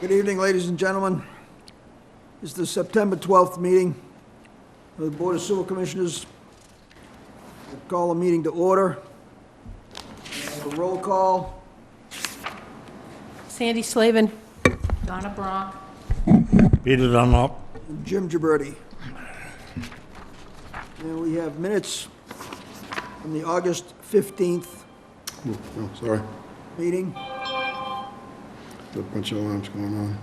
Good evening, ladies and gentlemen. This is the September 12th meeting of the Board of Sewer Commissioners. We'll call the meeting to order. A roll call. Sandy Slavin. Donna Brock. Peter Dunlop. And Jim Gibberti. And we have minutes from the August 15th Oh, sorry. meeting. Got a bunch of alarms going on.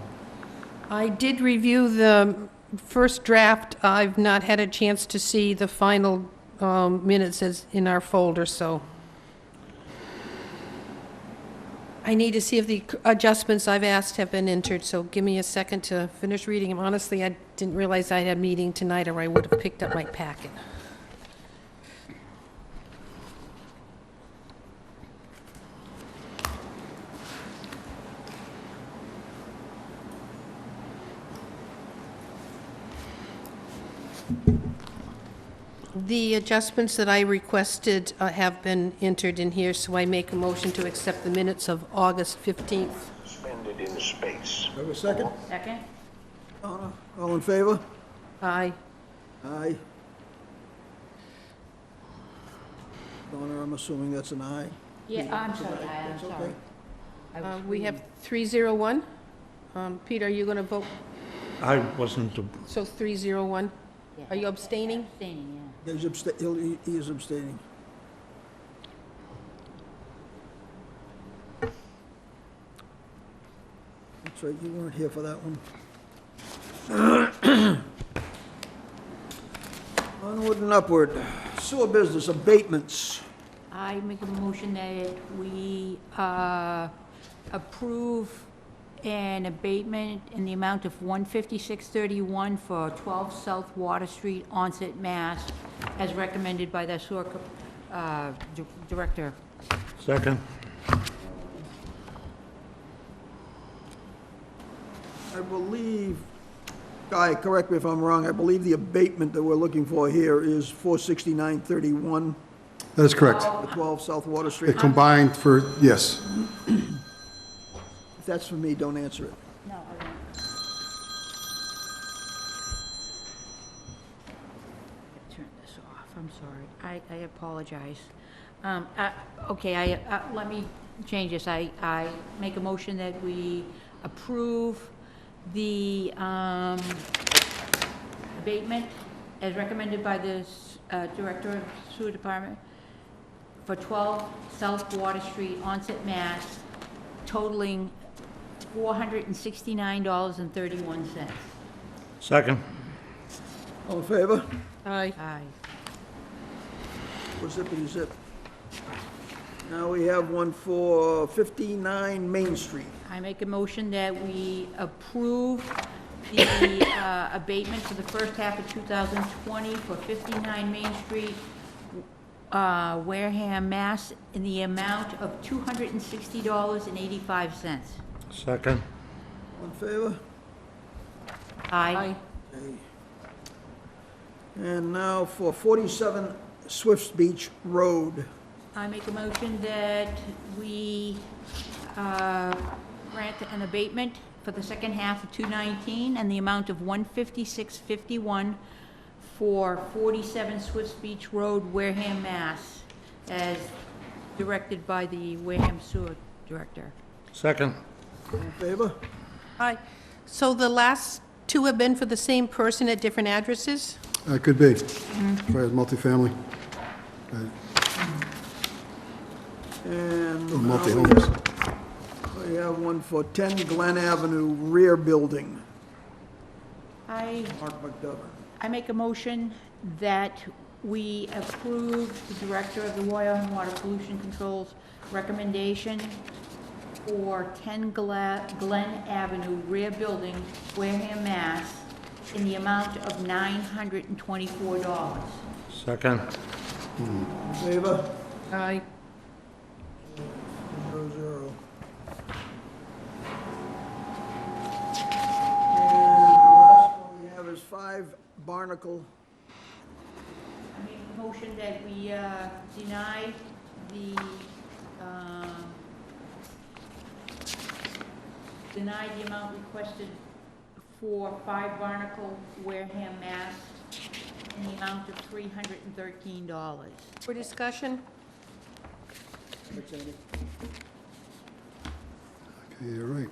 I did review the first draft. I've not had a chance to see the final minutes as in our folder, so I need to see if the adjustments I've asked have been entered, so give me a second to finish reading them. Honestly, I didn't realize I had a meeting tonight, or I would have picked up my packet. The adjustments that I requested have been entered in here, so I make a motion to accept the minutes of August 15th. Spend it in space. Have a second? Second. Donna, all in favor? Aye. Aye. Donna, I'm assuming that's an aye. Yeah, I'm sorry, I'm That's sorry. okay. I was We have reading. 301. Peter, are you going to vote? I wasn't, So 301. Yeah. Are you abstaining? Abstaining, He is abstaining. That's right, you weren't here for that one. Onward and upward. Sewer business abatements. I make a motion that we approve an abatement in the amount of $156.31 for 12 South Water Street, Onset, Mass, as recommended by the sewer director. second. I believe, Guy, correct me if I'm wrong, I believe the abatement that we're looking for here is $469.31 That is correct. for 12 South Water Street. It combined for, yes. If that's for me, don't answer it. No, I won't. Turn this off, I'm sorry. I apologize. Okay, let me change this. I make a motion that we approve the abatement as recommended by the Director of Sewer Department for 12 South Water Street, Onset, Mass, totaling $469.31. Second. All in favor? Aye. Aye. Or zippity zip. Now we have one for 59 Main Street. I make a motion that we approve the abatement for the first half of 2020 for 59 Main Street, Wareham, Mass, in the amount of $260.85. Second. All in favor? Aye. Okay. And now for 47 Swifts Beach Road. I make a motion that we grant an abatement for the second half of 2019 and the amount of $156.51 for 47 Swiss Beach Road, Wareham, Mass, as directed by the Wareham Sewer Director. Second. All in favor? Aye. So the last two have been for the same person at different addresses? Could be. Probably multifamily. And Or now multi-homes. we have one for 10 Glen Avenue rear building. I Mark McDonough. make a motion that we approve the Director of the Wareham Water Pollution Control's recommendation for 10 Glen Avenue rear building, Wareham, Mass, in the amount of $924. Second. In favor? Aye. 0-0. And the last one we have is 5 Barnacle. I make a motion that we deny the deny the amount requested for 5 Barnacle, Wareham, Mass, in the amount of $313. For discussion? Thanks, Andy. Okay, you're right.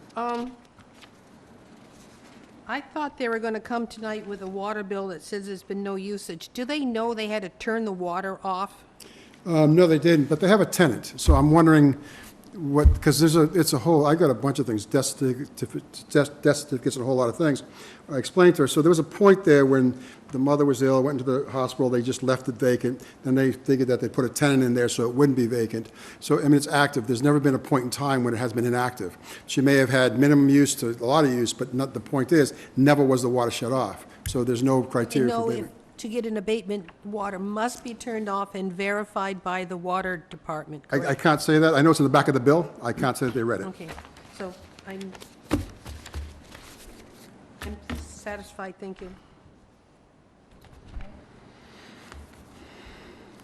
I thought they were gonna come tonight with a water bill that says there's been no usage. Do they know they had to turn the water off? No, they didn't, but they have a tenant, so I'm wondering what, because it's a whole, I got a bunch of things, death certificates and a whole lot of things. I explained to her, so there was a point there when the mother was ill, went into the hospital, they just left it vacant, then they figured that they'd put a tenant in there so it wouldn't be vacant. So, I mean, it's active, there's never been a point in time when it has been inactive. She may have had minimum use to a lot of use, but not, the point is, never was the water shut off. So there's no They criteria for know abatement. to get an abatement, water must be turned off and verified by the water department, I correct? can't say that, I know it's in the back of the bill, I can't say that they read it. Okay, so I'm satisfied, thank you.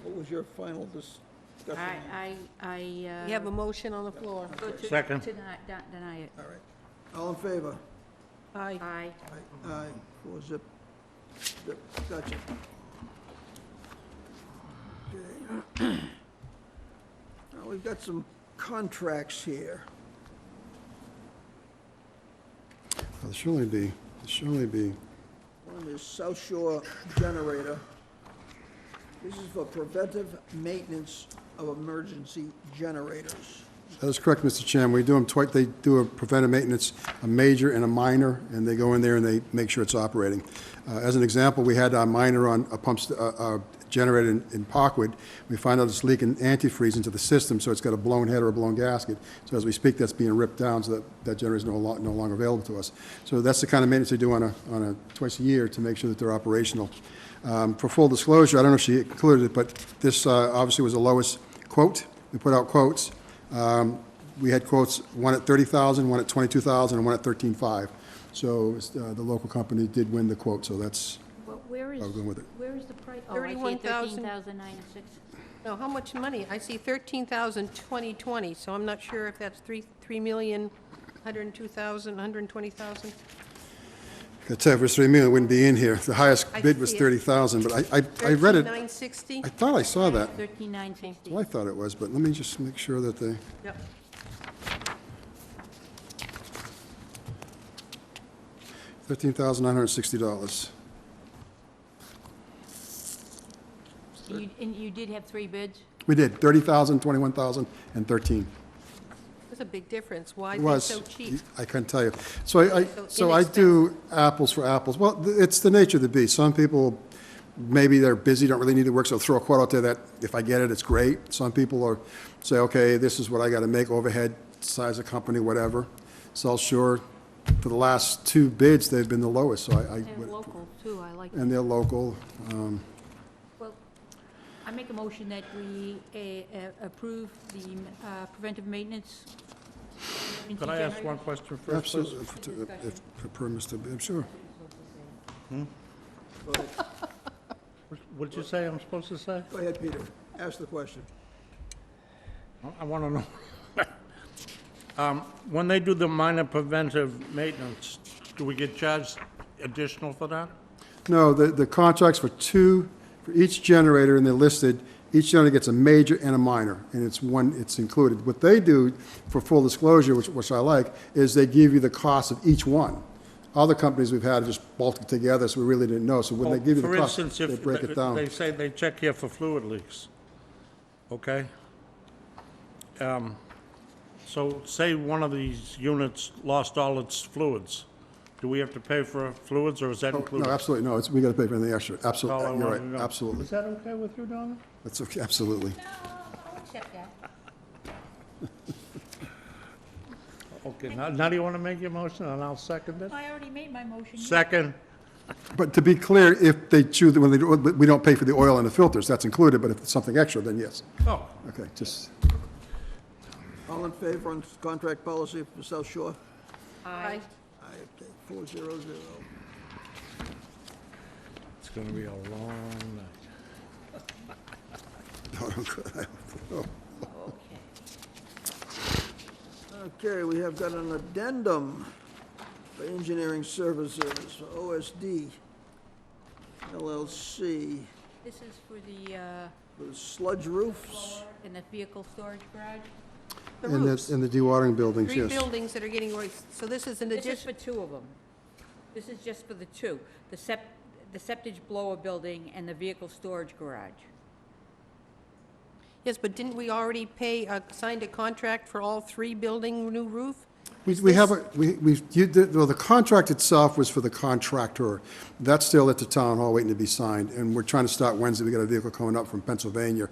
What was your final discussion? We have a motion on the floor. Second. Deny it. All right. All in favor? Aye. Aye. Aye. 4 zip. Zip. Gotcha. Okay. Now, we've got some contracts here. There'll surely be. One is South Shore Generator. This is for preventive maintenance of emergency generators. That is correct, Mr. Chairman. We do them twice, they do a preventive maintenance, a major and a minor, and they go in there and they make sure it's operating. As an example, we had our minor on a generator in Parkwood. We find out it's leaking antifreeze into the system, so it's got a blown head or a blown gasket. So as we speak, that's being ripped down, so that generator is no longer available to us. So that's the kind of maintenance they do on a twice a year to make sure that they're operational. For full disclosure, I don't know if she included it, but this obviously was the lowest quote. We put out quotes. We had quotes, one at $30,000, one at $22,000, and one at $13,500. So the local company did win the quote, so that's Well, where is, how we're going with it. where is the price? Oh, I see it, 31,000. 13,096. No, how much money? I see 13,000, 2020, so I'm not sure if that's 3,102,000, 120,000. I tell you, if it was $3 million, it wouldn't be in here. The highest I bid was see it. $30,000, but I read it. 13,960? I thought I saw that. 13,960. Well, I thought it was, but let me just make sure that they, Yep. $13,960. And you did have 3 bids? We did, 30,000, 21,000, and 13. That's a big difference. Why It is it was. so cheap? I couldn't tell you. So So I do apples for apples. Well, it's the nature of the beast. Some people, maybe they're busy, don't really need to work, so they'll throw a quote out there that if I get it, it's great. Some people say, okay, this is what I got to make, overhead, size of company, whatever. South Shore, for the last 2 bids, they've been the lowest, so I And local, too, I like that. and they're local. Well, I make a motion that we approve the preventive maintenance. Could I ask one question first, please? Absolutely, if per Mr. Bibb, sure. What did you say I'm supposed to say? Go ahead, Peter. Ask the question. I want to know. When they do the minor preventive maintenance, do we get charged additional for that? No, the contracts for each generator, and they're listed, each generator gets a major and a minor, and it's included. What they do, for full disclosure, which I like, is they give you the cost of each one. Other companies we've had just bulked it together, so we really didn't know. So when they give you the cost, For instance, they if break it down. they say they check here for fluid leaks, okay? So say one of these units lost all its fluids. Do we have to pay for fluids, or is that included? No, absolutely, no, we gotta pay for anything extra, That's all I absolutely, you're wanted right, to know. absolutely. Is that okay with you, Donna? That's okay, absolutely. I'll accept that. Okay, now do you want to make your motion, and I'll second it? I already made my motion. Second. But to be clear, if they choose, when they do, we don't pay for the oil and the filters, that's included, but if it's something extra, then yes. Oh, Okay, just, All in favor on contract policy for South Shore? Aye. Aye, okay, 400. it's going to be a long night. no, Okay. Okay, we have got an addendum for engineering services for OSD LLC This is for the, for the sludge roofs. in the vehicle storage garage? The In roofs. the dewatering buildings, Three yes. buildings that are getting, so this is an This is addition. for two of them. This is just for the two, the septic blower building and the vehicle storage garage. Yes, but didn't we already signed a contract for all three building new roof? We have, well, the contract itself was for the contractor. That's still at the town hall waiting to be signed, and we're trying to start Wednesday. We got a vehicle coming up from Pennsylvania.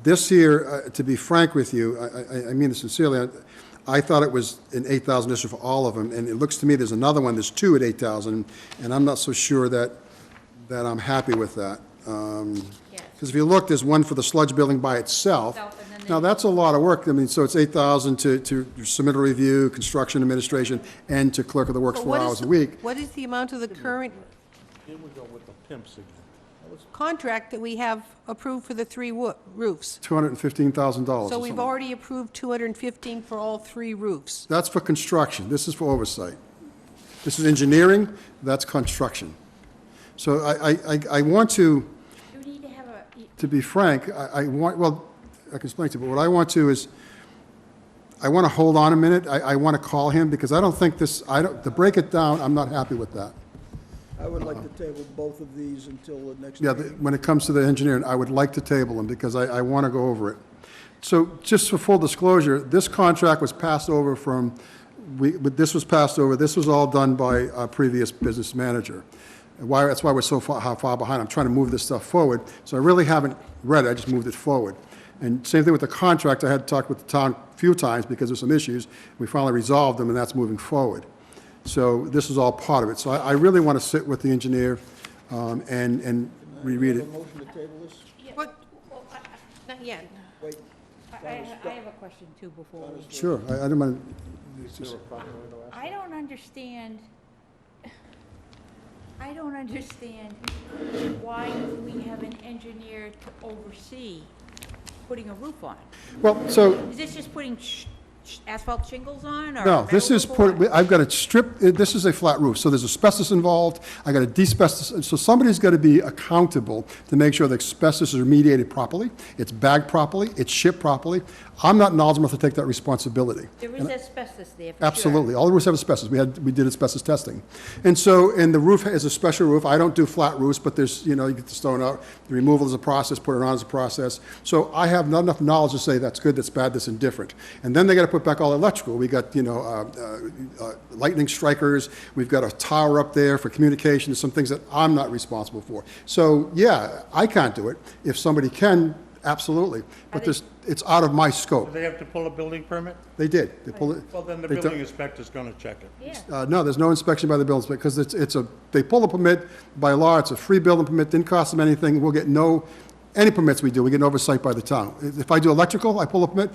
This here, to be frank with you, I mean this sincerely, I thought it was an 8,000 issue for all of them, and it looks to me there's another one, there's two at 8,000, and I'm not so sure that I'm happy with that. Yes. Because if you look, there's one for the sludge building by itself. And then Now, that's a lot of work. I mean, so it's 8,000 to submit a review, construction administration, and to clerk of the works But 4 what is hours a the- week. What is the amount of the current Here we go with the pimps again. contract that we have approved for the three roofs? $215,000 So or we've something. already approved 215 for all three roofs. That's for construction. This is for oversight. This is engineering, that's construction. So I want to, You need to have to be frank, I want, well, I can explain to you, but what I want to is, I want to hold on a minute. I want to call him, because I don't think this, to break it down, I'm not happy with that. I would like to table both of these until the next Yeah, meeting. when it comes to the engineering, I would like to table them, because I want to go over it. So, just for full disclosure, this contract was passed over from, this was passed over, this was all done by a previous business manager. That's why we're so far behind. I'm trying to move this stuff forward, so I really haven't read it, I just moved it forward. And same thing with the contract, I had talked with the town a few times because there's some issues. We finally resolved them, and that's moving forward. So this is all part of it. So I really want to sit with the engineer and reread Do it. you have a motion to table this? What, not yet. Wait, I have a question too before we. Sure, I don't mind. I don't understand why we have an engineer to oversee putting a roof on. Well, so, Is this just putting asphalt shingles on or? no, this metal is, roof on? I've got to strip, this is a flat roof, so there's asbestos involved, I got to de-asbestos, so somebody's got to be accountable to make sure the asbestos is remediated properly, it's bagged properly, it's shipped properly. I'm not knowledgeable to take that responsibility. There is asbestos there for sure. Absolutely. All the roofs have asbestos. We did asbestos testing. And so, and the roof is a special roof. I don't do flat roofs, but there's, you get the stone out. The removal is a process, put it on is a process. So I have not enough knowledge to say that's good, that's bad, that's indifferent. And then they got to put back all the electrical. We got, lightning strikers. We've got a tower up there for communication. There's some things that I'm not responsible for. So, yeah, I can't do it. If somebody can, absolutely. But it's out of my Do scope. they have to pull a building permit? They did. They pulled it. Well, then the They don't- building inspector's gonna check it. Yeah. No, there's no inspection by the building inspector, because they pull a permit, by law, it's a free building permit, didn't cost them anything, we'll get any permits we do, we get oversight by the town. If I do electrical, I pull a permit,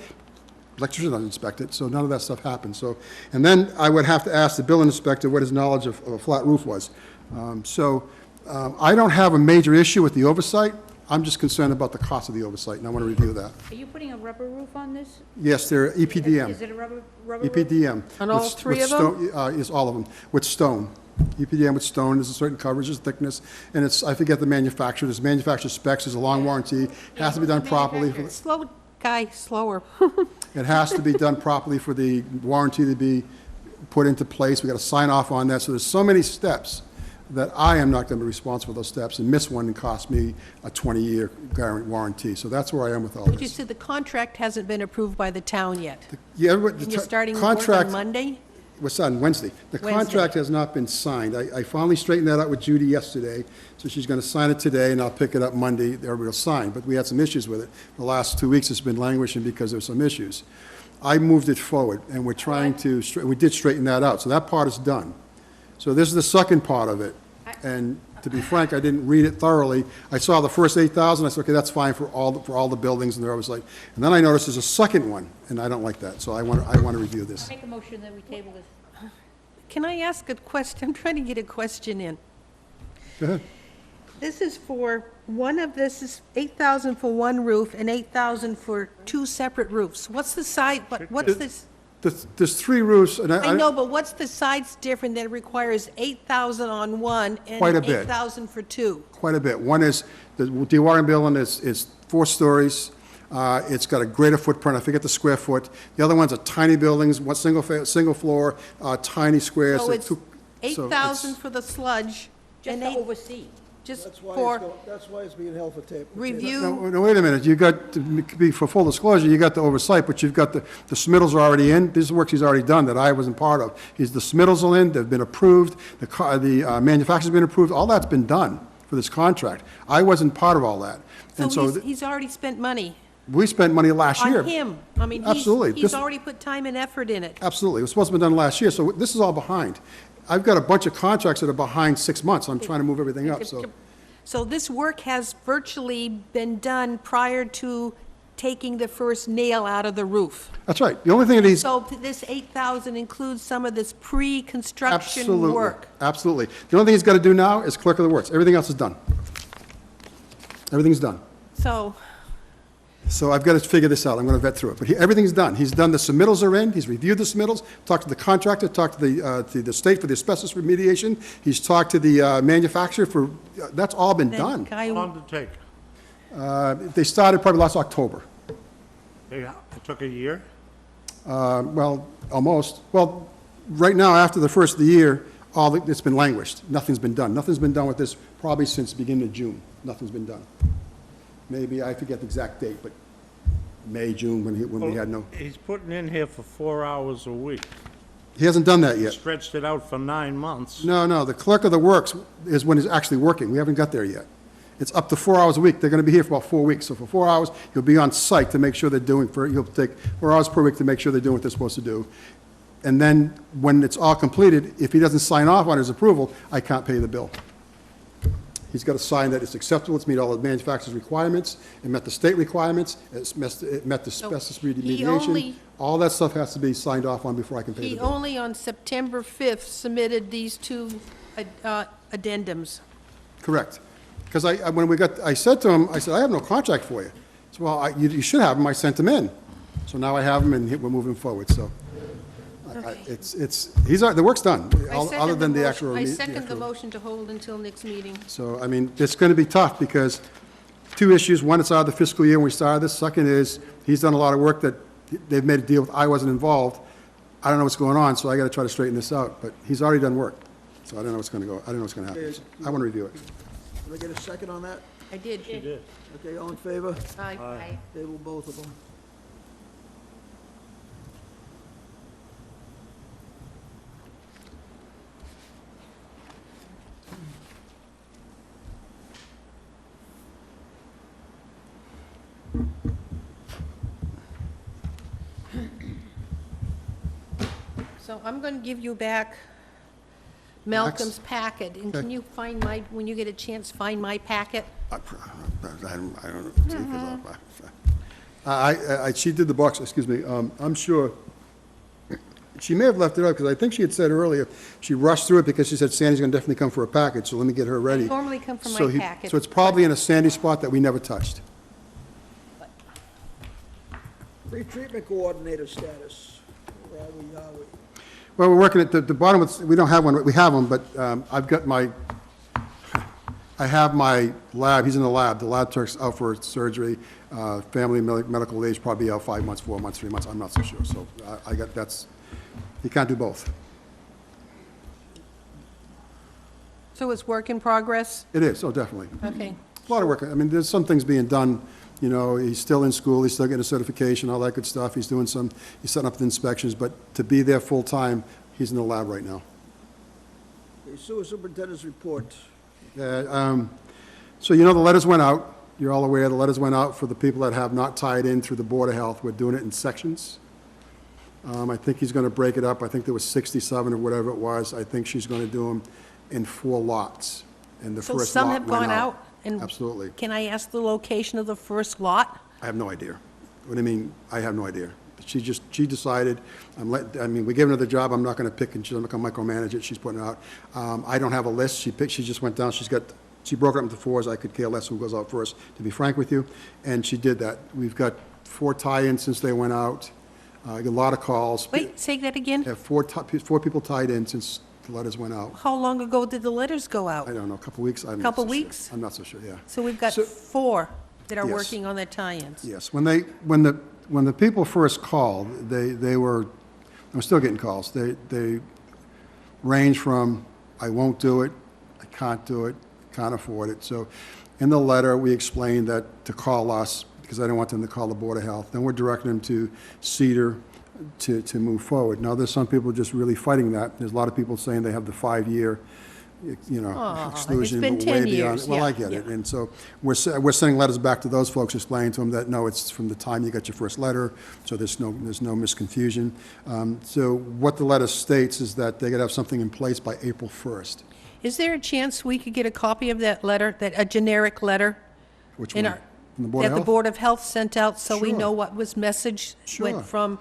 electrician doesn't inspect it, so none of that stuff happens, so. And then I would have to ask the building inspector what his knowledge of a flat roof was. I don't have a major issue with the oversight, I'm just concerned about the cost of the oversight, and I want to review that. Are you putting a rubber roof on this? Yes, they're EPDM. Is it a rubber roof? EPDM. On all with- three with of them? stone- Yes, all of them, with stone. EPDM with stone, there's a certain coverage, there's thickness, and it's, I forget the manufacturer, there's manufacturer specs, there's a long warranty, has to be done properly. Slow, guy, slower. It has to be done properly for the warranty to be put into place, we got to sign off on that, so there's so many steps that I am not going to be responsible for those steps, and miss one and cost me a 20-year warranty, so that's where I am with all But you this. said the contract hasn't been approved by the town yet. Yeah, And you're starting work on contract Monday? was on Wednesday. The Wednesday. contract has not been signed. I finally straightened that out with Judy yesterday, so she's going to sign it today, and I'll pick it up Monday, everybody will sign. But we had some issues with it. The last 2 weeks it's been languishing because there's some issues. I moved it forward, and we're trying to, we did straighten that out, so that part is done. So this is the second part of it, and to be frank, I didn't read it thoroughly. I saw the first 8,000, I said, okay, that's fine for all the buildings, and there I was like, and then I noticed there's a second one, and I don't like that, so I want to review this. Make a motion that we table this. Can I ask a question? I'm trying to get a question in. Go ahead. This is for, this is 8,000 for one roof and 8,000 for two separate roofs. What's the side, what's this? There's 3 roofs, and I know, but what's the size difference that requires 8,000 on one Quite a and bit. 8,000 for two? Quite a bit. One is, the Wareham building is 4 stories. It's got a greater footprint, I forget the square foot. The other ones are tiny buildings, one single floor, tiny squares. So it's so 8,000 for the sludge Just and to 8, oversee. just That's why for that's why it's being held for tape. review. No, wait a minute, you got, to be, for full disclosure, you got the oversight, but you've got the Smittles are already in, this is work he's already done that I wasn't part of. The Smittles are in, they've been approved, the manufacturer's been approved, all that's been done for this contract. I wasn't part of all that. And So so he's already spent money we spent money last year. on him. I mean, Absolutely. he's This- already put time and effort in it. Absolutely, it was supposed to be done last year, so this is all behind. I've got a bunch of contracts that are behind 6 months, I'm trying to move everything up, so. So this work has virtually been done prior to taking the first nail out of the roof. That's right, the only thing that he's. So this 8,000 includes some of this pre-construction Absolutely, work. absolutely. The only thing he's got to do now is clerk of the works. Everything else is done. Everything's done. So, I've got to figure this out. I'm going to vet through it. But everything's done. He's done, the submittals are in. He's reviewed the submittals, talked to the contractor, talked to the state for the asbestos remediation. He's talked to the manufacturer for, that's all been then done. Guy, How long did it take? They started probably last October. It took a year? Well, almost. Well, right now, after the first of the year, it's been languished. Nothing's been done. Nothing's been done with this probably since the beginning of June. Nothing's been done. Maybe, I forget the exact date, but May, June, when we had no, He's putting in here for 4 hours a week. he hasn't done that yet. Stretched it out for 9 months. No, the clerk of the works is when he's actually working. We haven't got there yet. It's up to 4 hours a week. They're going to be here for about 4 weeks. So for 4 hours, you'll be on site to make sure they're doing, you'll take 4 hours per week to make sure they're doing what they're supposed to do. And then, when it's all completed, if he doesn't sign off on his approval, I can't pay the bill. He's got to sign that it's acceptable, it's meet all the manufacturer's requirements, it met the state requirements, it met the asbestos remediation. All that stuff has to be signed off on before I can pay the he bill. only on September 5th submitted these two addendums. Correct. Because I said to him, I said, I have no contract for you. He said, well, you should have them, I sent them in. So now I have them, and we're moving forward, so. The work's done, other than the actual. I second the motion to hold until next meeting. So, I mean, it's going to be tough, because 2 issues. One, it's out of the fiscal year when we started this. Second is, he's done a lot of work that they've made a deal with. I wasn't involved. I don't know what's going on, so I got to try to straighten this out. But he's already done work, so I don't know what's going to go, I don't know what's going to happen. I want to review it. Did I get a second on that? I did. She did. Okay, all in favor? Aye. Table both of them. So I'm going to give you back Malcolm's packet, and can you find when you get a chance, find my packet? I don't know. She did the box, excuse me. I'm sure, she may have left it out, because I think she had said earlier, she rushed through it because she said Sandy's going to definitely come for a package, so let me get her ready. They normally come from So my he- packet. So it's probably in a sandy spot that we never touched. Pre-treatment coordinator status. Where are we? Well, we're working at the bottom, we don't have one, we have them, but I've got I have my lab, he's in the lab. The lab tech's out for surgery, family medical age, probably out 5 months, 4 months, 3 months, I'm not so sure. So he can't do both. So it's work in progress? It is, oh, definitely. Okay. A lot of work. I mean, there's some things being done, you know, he's still in school, he's still getting a certification, all that good stuff. He's setting up the inspections, but to be there full-time, he's in the lab right now. Okay, sewer superintendent's report. So, you know, the letters went out. You're all aware the letters went out for the people that have not tied in through the Board of Health. We're doing it in sections. I think he's going to break it up. I think there was 67 or whatever it was. I think she's going to do them in 4 lots. And the So first some lot have went gone out? And Absolutely. Can I ask the location of the first lot? I have no idea. What do you mean, I have no idea? She decided, we gave her the job, I'm not going to pick, and she's not going to micromanage it, she's putting it out. I don't have a list, she just went down, she broke it up into 4s, I could care less who goes out first, to be frank with you, and she did that. We've got 4 tie-ins since they went out. I get a lot of calls. Wait, say that again? Have four people tied in since the letters went out. How long ago did the letters go out? I don't know, a couple weeks? I'm not Couple so sure. weeks? I'm not so sure, yeah. So we've got So- 4 that are Yes. working on their tie-ins. Yes, when the people first called, they were, I'm still getting calls. They range from, I won't do it, I can't do it, can't afford it. So in the letter, we explained that to call us, because I didn't want them to call the Board of Health. Then we're directing them to Cedar to move forward. Now, there's some people just really fighting that. There's a lot of people saying they have the 5-year, Aw, exclusion. it's been but way 10 beyond years, it. Well, I yeah, get it. yeah. And so we're sending letters back to those folks, explaining to them that, no, it's from the time you got your first letter, so there's no misconfusion. So what the letter states is that they got to have something in place by April 1st. Is there a chance we could get a copy of that letter, a generic letter? Which in one? our- From the Board of That the Health? Board of Health sent out, so we Sure. know what was messaged Sure. went from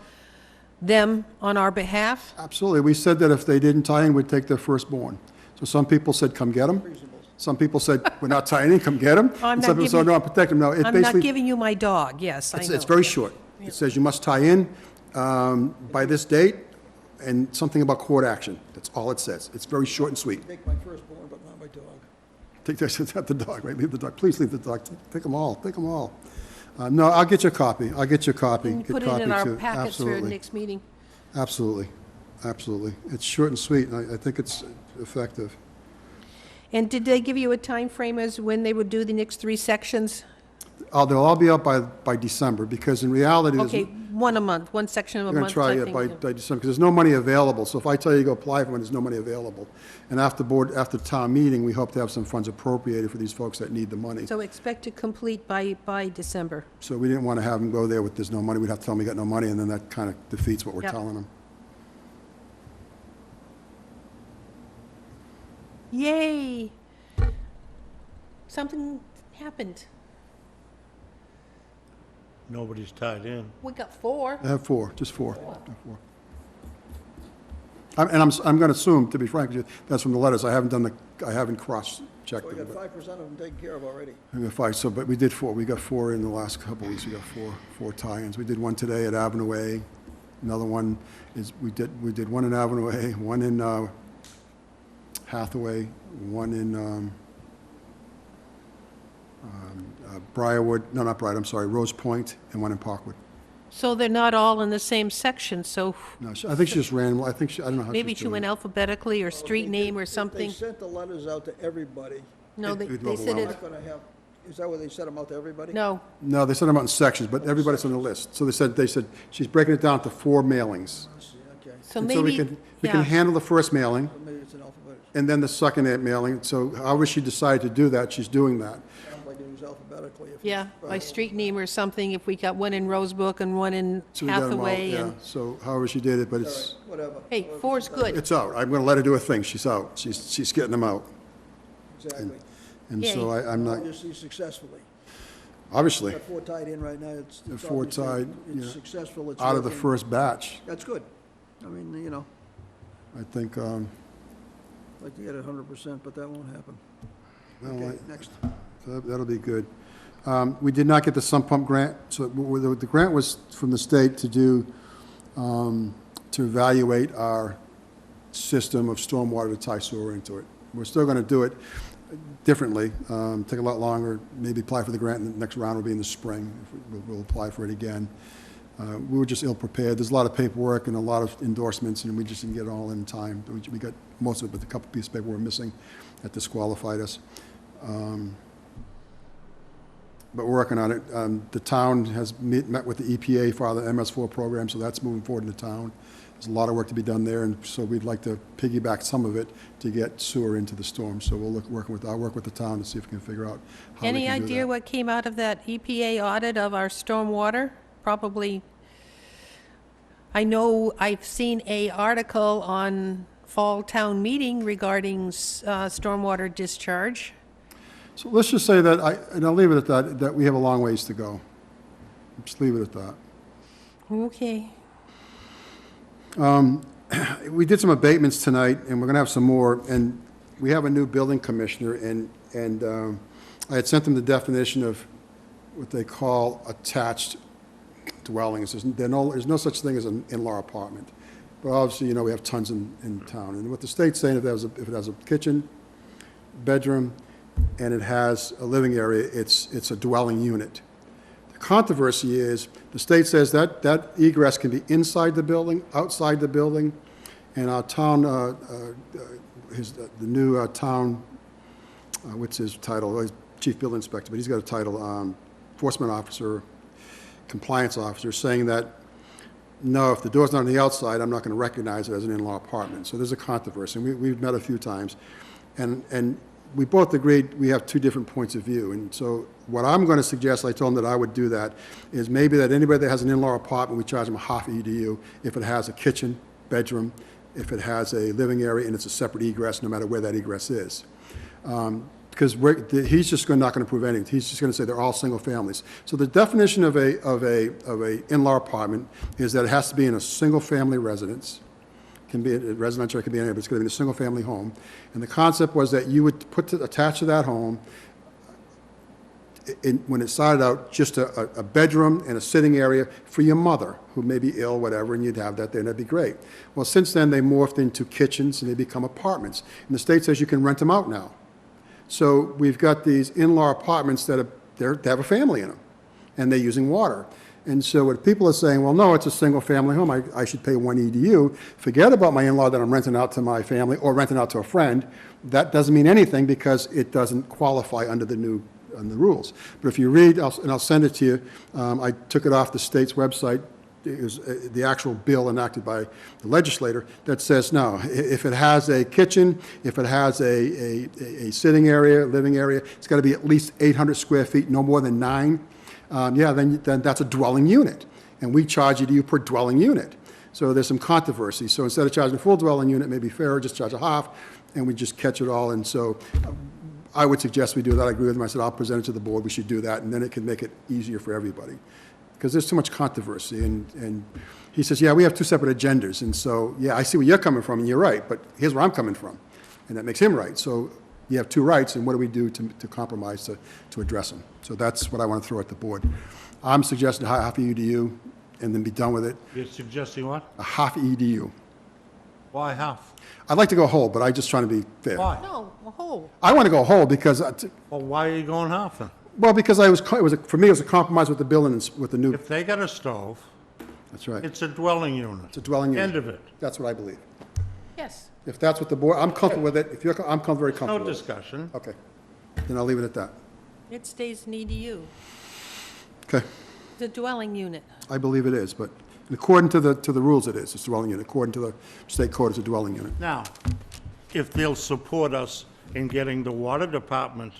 them on our behalf? Absolutely. We said that if they didn't tie in, we'd take their firstborn. So some people said, come get them. Some people said, we're not tying in, come get them. I'm And not some people said, giving- no, I'm protecting them. No, it I'm not basically, giving you my dog, yes, I know. it's very short. It says you must tie in by this date and something about court action. That's all it says. It's very short and sweet. Take my firstborn, but not my dog. Take the dog, right? Leave the dog. Please leave the dog. Take them all. Take them all. No, I'll get you a copy. I'll get you a copy. Can you Good put it copy, in our too. packets for Absolutely. next meeting? Absolutely. Absolutely. It's short and sweet, and I think it's effective. And did they give you a time frame as when they would do the next 3 sections? They'll all be out by December, because in reality, there's- Okay, one a month, one section of a we're going month to try type it thing. by December, because there's no money available. So if I tell you to go apply for one, there's no money available. And after town meeting, we hope to have some funds appropriated for these folks that need the money. So expect to complete by December. So we didn't want to have them go there with there's no money. We'd have to tell them we got no money, and then that kind of defeats what we're Yep. telling them. Yay! Something happened. Nobody's tied in. We got 4. I have 4, just 4. I have 4. And I'm going to assume, to be frank with you, that's from the letters. I haven't cross-checked So we them. got 5% of them taken care of already. But we did 4. We got 4 in the last couple of weeks. We got 4 tie-ins. We did one today at Avenue A. Another one is, we did one in Avenue A, one in Hathaway, one in Briarwood, no, not Briarwood, I'm sorry, Rose Point, and one in Parkwood. So they're not all in the same section, so No, I think she just ran, I don't know how maybe she's she doing went it. alphabetically or street name or If something? they sent the letters out to everybody, No, they It'd they said we're it, not going to have, is that where they sent them out to everybody? no. No, they sent them out in sections, but everybody's on the list. So they said she's breaking it down to 4 mailings. I see, okay. So And so we maybe, can yeah, handle the first mailing, Maybe it's an alphabetical. and then the second mailing. So however she decided to do that, she's doing that. Sounds like it was alphabetically. if yeah, it's- by street name or something, if we got one in Rosebrook and one in So we got 'em all, Hathaway yeah. and, So however she did it, but All it's, right, whatever. hey, Whatever 4's she's done. good. it's out. I'm going to let her do her thing. She's out. She's getting them out. Exactly. And so I'm not, Obviously successfully. obviously, Got 4 tied in right now, it's. The it's 4 obviously- tied, It's yeah. successful, it's out of the working. first batch, That's good. I mean, I think, I'd like to get 100%, but that won't happen. well, Okay, next. that'll be good. We did not get the sump pump grant, so the grant was from the state to do, to evaluate our system of stormwater to tie sewer into it. We're still going to do it differently, take a lot longer, maybe apply for the grant, and the next round will be in the spring. We'll apply for it again. We were just ill-prepared. There's a lot of paperwork and a lot of endorsements, and we just didn't get it all in time. We got most of it, but a couple pieces of paper were missing that disqualified us. But we're working on it. The town has met with the EPA for the MS4 program, so that's moving forward in the town. There's a lot of work to be done there, and so we'd like to piggyback some of it to get sewer into the storm. So I'll work with the town to see if we can figure out how we Any can do idea that. what came out of that EPA audit of our stormwater? Probably, I know I've seen a article on fall town meeting regarding stormwater discharge. So let's just say that, and I'll leave it at that, that we have a long ways to go. Just leave it at that. Okay. We did some abatements tonight, and we're going to have some more, and we have a new building commissioner, and I had sent them the definition of what they call attached dwellings. There's no such thing as an in-law apartment. But obviously, you know, we have tons in town. And what the state's saying, if it has a kitchen, bedroom, and it has a living area, it's a dwelling unit. The controversy is, the state says that egress can be inside the building, outside the building, and our town, the new town, what's his title? He's Chief Building Inspector, but he's got a title, Enforcement Officer, Compliance Officer, saying that, no, if the door's not on the outside, I'm not going to recognize it as an in-law apartment. So there's a controversy, and we've met a few times. And we both agreed we have two different points of view. And so what I'm going to suggest, I told him that I would do that, is maybe that anybody that has an in-law apartment, we charge them a half EDU if it has a kitchen, bedroom, if it has a living area, and it's a separate egress, no matter where that egress is. Because he's just not going to prove anything. He's just going to say they're all single families. So the definition of a in-law apartment is that it has to be in a single family residence. Can be a residential, it can be anywhere, but it's going to be in a single family home. And the concept was that you would attach to that home, when it started out, just a bedroom and a sitting area for your mother, who may be ill, whatever, and you'd have that there, and that'd be great. Well, since then, they morphed into kitchens, and they become apartments. And the state says you can rent them out now. So we've got these in-law apartments that they have a family in them, and they're using water. And so what people are saying, well, no, it's a single-family home. I should pay 1 EDU. Forget about my in-law that I'm renting out to my family or renting out to a friend. That doesn't mean anything because it doesn't qualify under the new rules. But if you read, and I'll send it to you, I took it off the state's website. It was the actual bill enacted by the legislator that says, no, if it has a kitchen, if it has a sitting area, living area, it's got to be at least 800 square feet, no more than 9. Then that's a dwelling unit. And we charge you per dwelling unit. So there's some controversy. So instead of charging a full dwelling unit, maybe fairer, just charge a half, and we just catch it all. And so I would suggest we do that. I agree with him. I said, I'll present it to the board. We should do that, and then it can make it easier for everybody. Because there's too much controversy. And he says, yeah, we have two separate agendas. And so, yeah, I see where you're coming from, and you're right, but here's where I'm coming from. And that makes him right. So you have two rights, and what do we do to compromise to address them? So that's what I want to throw at the board. I'm suggesting half a EDU, and then be done with it. You're suggesting what? A half EDU. Why half? I'd like to go whole, but I'm just trying to be fair. Why? No, a whole. I want to go whole because, Well, why are you going half then? well, because for me, it was a compromise with the bill and with the new, If they got a stove, that's right. it's a dwelling unit. It's a dwelling unit. End of it. That's what I believe. Yes. If that's what the board, I'm comfortable with it. If you're, I'm very comfortable No with it. discussion. Okay. Then I'll leave it at that. It stays an EDU. Okay. It's a dwelling unit. I believe it is, but according to the rules, it is. It's a dwelling unit. According to the state code, it's a dwelling unit. Now, if they'll support us in getting the water department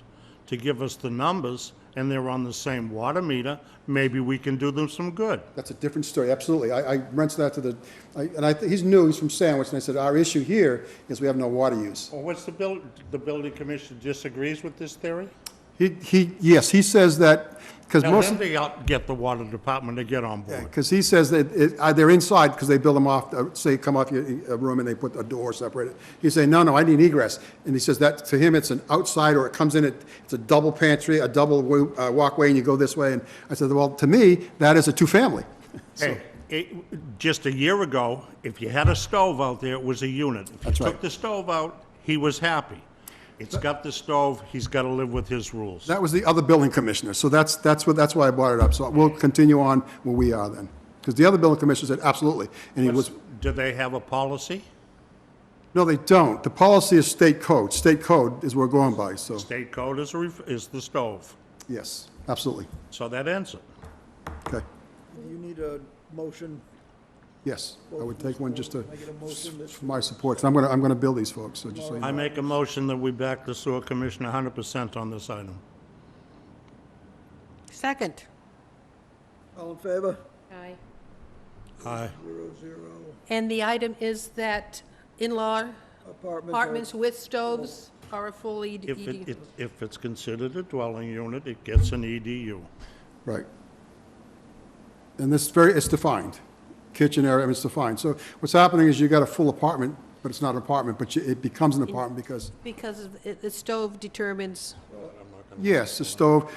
to give us the numbers, and they're on the same water meter, maybe we can do them some good. That's a different story, absolutely. I mentioned that to he's new, he's from Sandwich, and I said, our issue here is we have no water use. Well, what's the building commission disagrees with this theory? Yes, he says that, because Tell most, them to get the water department to get on board. because he says that they're inside because they build them off, say, come off your room and they put a door separated. He's saying, no, I need egress. And he says that, to him, it's an outside, or it comes in, it's a double pantry, a double walkway, and you go this way. And I said, well, to me, that is a two-family. Hey, just a year ago, if you had a stove out there, it was a unit. If you That's right. took the stove out, he was happy. It's got the stove, he's got to live with his rules. That was the other building commissioner, so that's why I brought it up. So we'll continue on where we are then. Because the other building commissioner said, absolutely. And he was, Do they have a policy? no, they don't. The policy is state code. State code is what we're going by, so, State code is the stove. yes, absolutely. So that ends it. Okay, You need a motion. yes. I would take one just Can I get a motion that- for my support, 'cause I'm gonna build these folks, so just so you know. I make a motion that we back the sewer commissioner 100% on this item. Second. All in favor? Aye. Aye. 0-0. And the item is that in-law Apartments. apartments with stoves are a full If EDU. if it's considered a dwelling unit, it gets an EDU. Right. And it's defined. Kitchen area, I mean, it's defined. So what's happening is you got a full apartment, but it's not an apartment, but it becomes an apartment because, Because the stove determines, yes, the stove.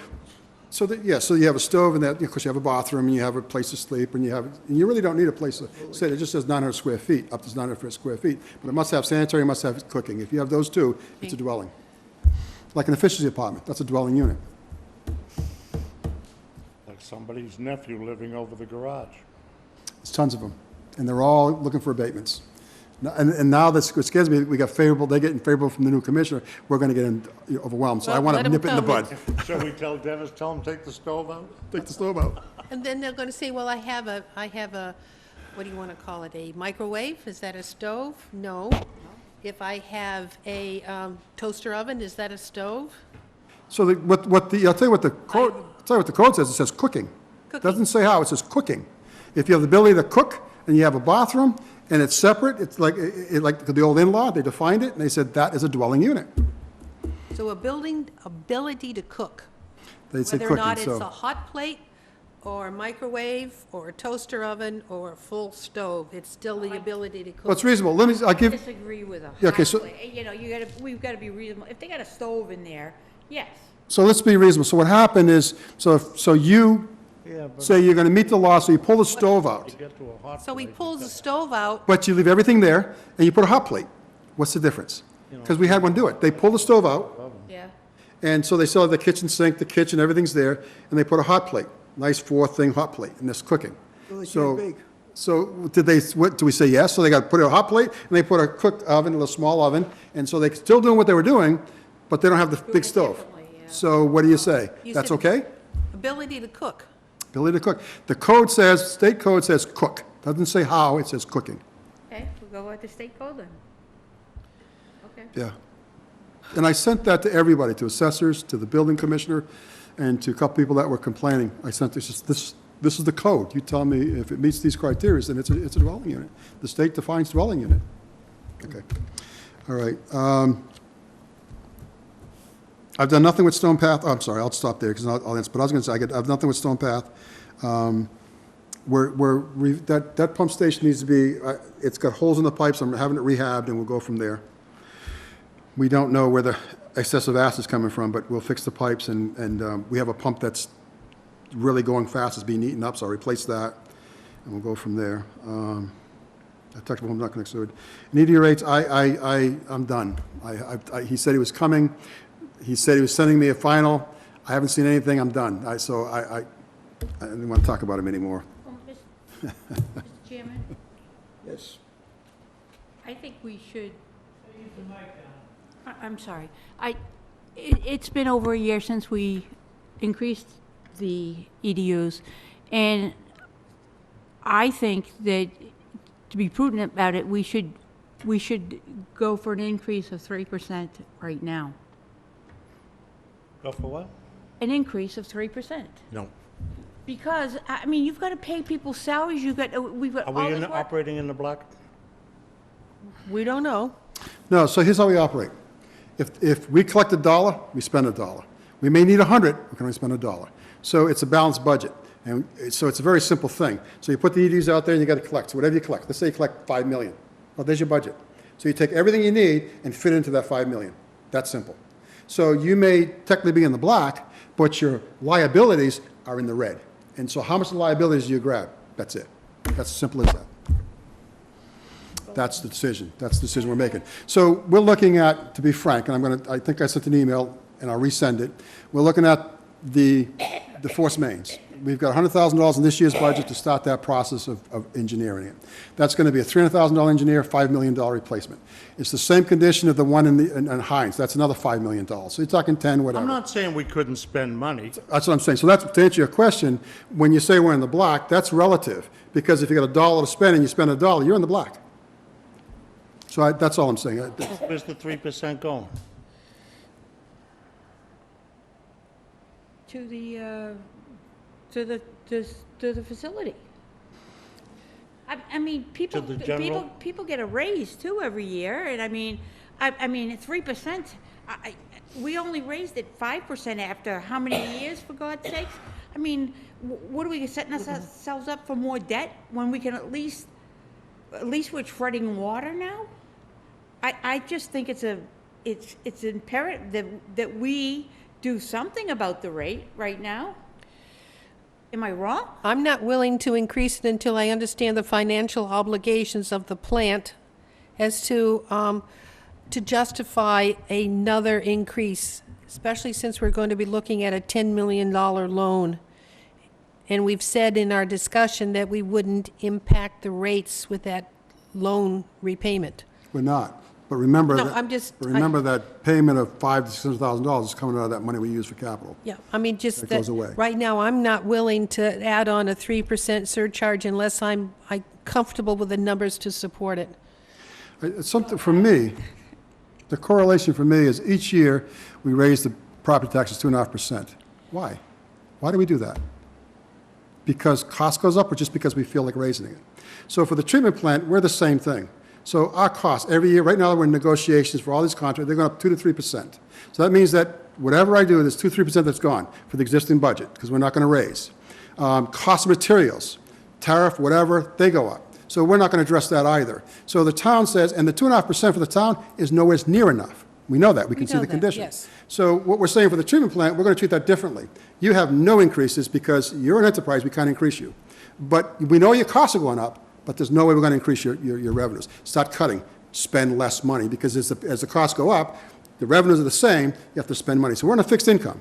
So so you have a stove and that, of course, you have a bathroom, and you have a place to sleep, and you really don't need a place to sit. It just says 900 square feet, up to 900 square feet. But it must have sanitary, it must have cooking. If you have those two, it's a dwelling. Like an efficiency apartment, that's a dwelling unit. Like somebody's nephew living over the garage. There's tons of them, and they're all looking for abatements. And now what scares me, we got favorable, they're getting favorable from the new commissioner, we're gonna get overwhelmed, so I Well, wanna let 'em nip it in the come. bud. Shall we tell Dennis, tell him take the stove out? Take the stove out. And then they're gonna say, well, I have a, what do you wanna call it, a microwave? Is that a stove? No. If I have a toaster oven, is that a stove? So I'll tell you what the code says, it says cooking. Cooking. Doesn't say how, it says cooking. If you have the ability to cook, and you have a bathroom, and it's separate, it's like the old in-law, they defined it, and they said that is a dwelling unit. So a building, ability to cook. They say Whether or cooking, not it's a so. hot plate, or a microwave, or a toaster oven, or a full stove, it's still the ability to Well, it's cook. reasonable, I I'll give, disagree with a Yeah, okay, hot so- plate. You know, we've gotta be reasonable. If they got a stove in there, yes. so let's be reasonable. So what happened is, so you Yeah, but say you're gonna meet the law, so you pull the stove out, to get to a hot So he plate, pulls the stove out, but you leave everything there, and you put a hot plate. What's the difference? Because we had one do it. They pull the stove out, Yeah. and so they still have the kitchen sink, the kitchen, everything's there, and they put a hot plate, nice four-thing hot plate, and it's cooking. Well, they So, can't bake. so do we say yes? So they got to put a hot plate, and they put a cooked oven, a little small oven, and so they're still doing what they were doing, but they don't have the big it stove. differently, yeah. So what do you say? You That's said- okay? ability to cook. Ability to cook. The code says, state code says cook. Doesn't say how, it says cooking. Okay, we'll go with the state code then. Okay. Yeah. And I sent that to everybody, to assessors, to the building commissioner, and to a couple people that were complaining. I sent this is the code. You tell me if it meets these criteria, then it's a dwelling unit. The state defines dwelling unit. Okay. All right. I've done nothing with Stone Path. Oh, I'm sorry, I'll stop there because I'll answer. But I was going to say, I've nothing with Stone Path. That pump station needs to be, it's got holes in the pipes. I'm having it rehabbed, and we'll go from there. We don't know where the excessive acid is coming from, but we'll fix the pipes, and we have a pump that's really going fast, it's being eaten up, so I'll replace that, and we'll go from there. Technical home not connected. Media rates, I'm done. He said he was coming. He said he was sending me a final. I haven't seen anything, I'm done. I didn't want to talk about him anymore. Well, Mr. Chairman, Yes. I think we should. I'm sorry. It's been over a year since we increased the EDUs, and I think that to be prudent about it, we should go for an increase of 3% right now. Go for what? An increase of 3%. No. Because, I mean, you've got to pay people's salaries, we've got Are all we this work. operating in the black? We don't know. No, so here's how we operate. If we collect $1, we spend $1. We may need 100, we can only spend $1. So it's a balanced budget. And so it's a very simple thing. So you put the EDs out there and you got to collect. So whatever you collect, let's say you collect $5 million. Well, there's your budget. So you take everything you need and fit into that $5 million. That's simple. So you may technically be in the black, but your liabilities are in the red. And so how much liabilities do you grab? That's it. That's as simple as that. That's the decision. That's the decision we're making. So we're looking at, to be frank, and I think I sent an email, and I'll resend it. We're looking at the force mains. We've got $100,000 in this year's budget to start that process of engineering it. That's going to be a $300,000 engineer, $5 million replacement. It's the same condition of the one in Hines. That's another $5 million. So you're talking 10, whatever. I'm not saying we couldn't spend money. That's what I'm saying. So that's, to answer your question, when you say we're in the black, that's relative. Because if you got $1 to spend and you spend $1, you're in the black. So that's all I'm saying. Where's the 3% going? To the facility. I mean, people, To the general? people get a raise too every year, and I mean, I mean, 3%, we only raised it 5% after how many years, for God's sakes? I mean, what are we setting ourselves up for more debt when we can at least we're treading water now? I just think it's imperative that we do something about the rate right now. Am I wrong? I'm not willing to increase it until I understand the financial obligations of the plant as to justify another increase, especially since we're going to be looking at a $10 million loan. And we've said in our discussion that we wouldn't impact the rates with that loan repayment. We're not. But remember No, that. I'm just- But remember that payment of $500,000 to $600,000 is coming out of that money we use for capital. Yeah, I mean, just That that, goes away. right now, I'm not willing to add on a 3% surcharge unless I'm comfortable with the numbers to support it. It's something, for me, the correlation for me is each year, we raise the property taxes 2.5%. Why? Why do we do that? Because cost goes up or just because we feel like raising it? So for the treatment plant, we're the same thing. So our costs, every year, right now, we're in negotiations for all these contracts, they're going up 2 to 3%. So that means that whatever I do, there's 2 to 3% that's gone for the existing budget, because we're not going to raise. Cost of materials, tariff, whatever, they go up. So we're not going to address that either. So the town says, and the 2.5% for the town is nowhere near enough. We know that, we can see know the that, condition. yes. So what we're saying for the treatment plant, we're going to treat that differently. You have no increases because you're an enterprise, we can't increase you. But we know your costs are going up, but there's no way we're going to increase your revenues. Start cutting, spend less money, because as the costs go up, the revenues are the same, you have to spend money. So we're on a fixed income.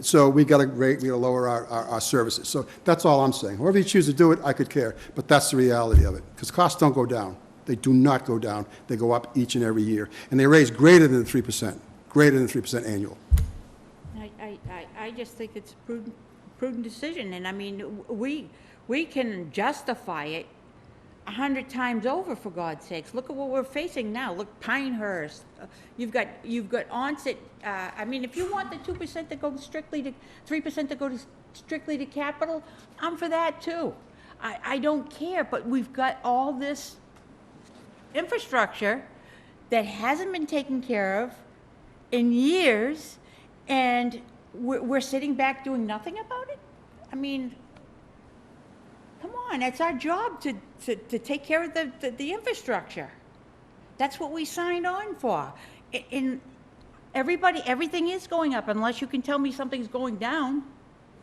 So we got to lower our services. So that's all I'm saying. However you choose to do it, I could care, but that's the reality of it. Because costs don't go down. They do not go down. They go up each and every year. And they raise greater than 3%, greater than 3% annual. I just think it's a prudent decision, and I mean, we can justify it 100 times over, for God's sakes. Look at what we're facing now. Look, Pinehurst. You've got onset. I mean, if you want the 2% to go strictly to 3% to go strictly to capital, I'm for that too. I don't care, but we've got all this infrastructure that hasn't been taken care of in years, and we're sitting back doing nothing about it? I mean, come on, it's our job to take care of the infrastructure. That's what we signed on for. And everything is going up unless you can tell me something's going down.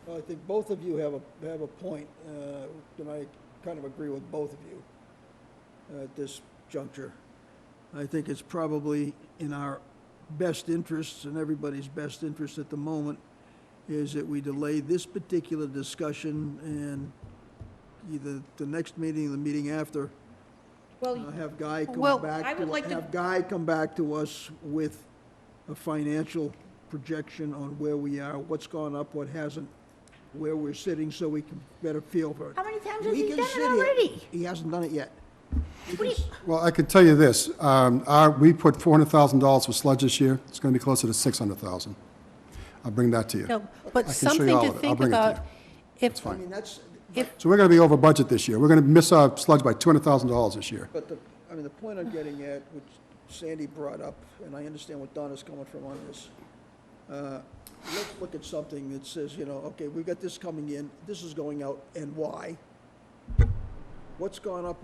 Well, I think both of you have a point, and I kind of agree with both of you at this juncture. I think it's probably in our best interests and everybody's best interest at the moment is that we delay this particular discussion and either the next meeting or the meeting after, Well, have Guy come Well, back I would like to- have Guy come back to us with a financial projection on where we are, what's gone up, what hasn't, where we're sitting, so we can better feel for it. how many times has We he can done sit it here- already? He hasn't done it yet. Well, I can tell you this, we put $400,000 for sludge this year, it's going to be closer to $600,000. I'll bring that to you. No, but I can show you something all to of it. I'll think bring it to about. you. If, It's fine. I mean, that's, So we're going to be over budget this year, we're going to miss our sludge by $200,000 this year. but the point I'm getting at, which Sandy brought up, and I understand what Donna's coming from on this, let's look at something that says, okay, we've got this coming in, this is going out, and why? What's gone up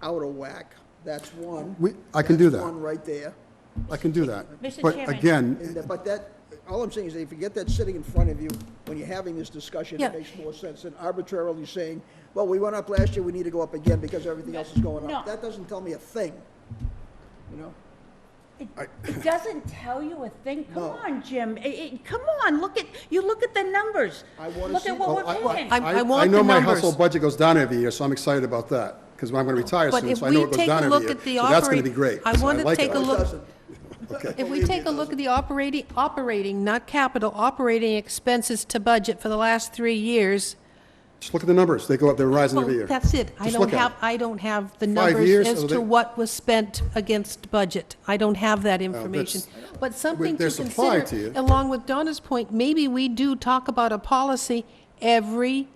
out of whack? That's one. I can do That's that. one right there. I can do that. Mr. But Chairman. again, But that, all I'm saying is that if you get that sitting in front of you, when you're having this discussion, Yeah. it makes more sense than arbitrarily saying, well, we went up last year, we need to go up again because everything else is going No. up. That doesn't tell me a thing, you know? It doesn't tell you a thing. Come No. on, Jim. Come on, look at the numbers. I wanna Look see at what them. we're paying. I want I know the my numbers. household budget goes down every year, so I'm excited about that, because I'm going to retire But soon, if so I know we it goes take down a every look year. at the So that's going to be operate- great. I So wanna like take it. a No, it look- doesn't. if we take a look at the operating, not capital, operating expenses to budget for the last 3 years. Just look at the numbers, they go up, they're rising every Well, year. that's it. Just look at it. I don't have the 5 numbers years, as so to they- what was spent against budget. I don't have that information. But something to they're supplied consider, to you. along with Donna's point, maybe we do talk about a policy every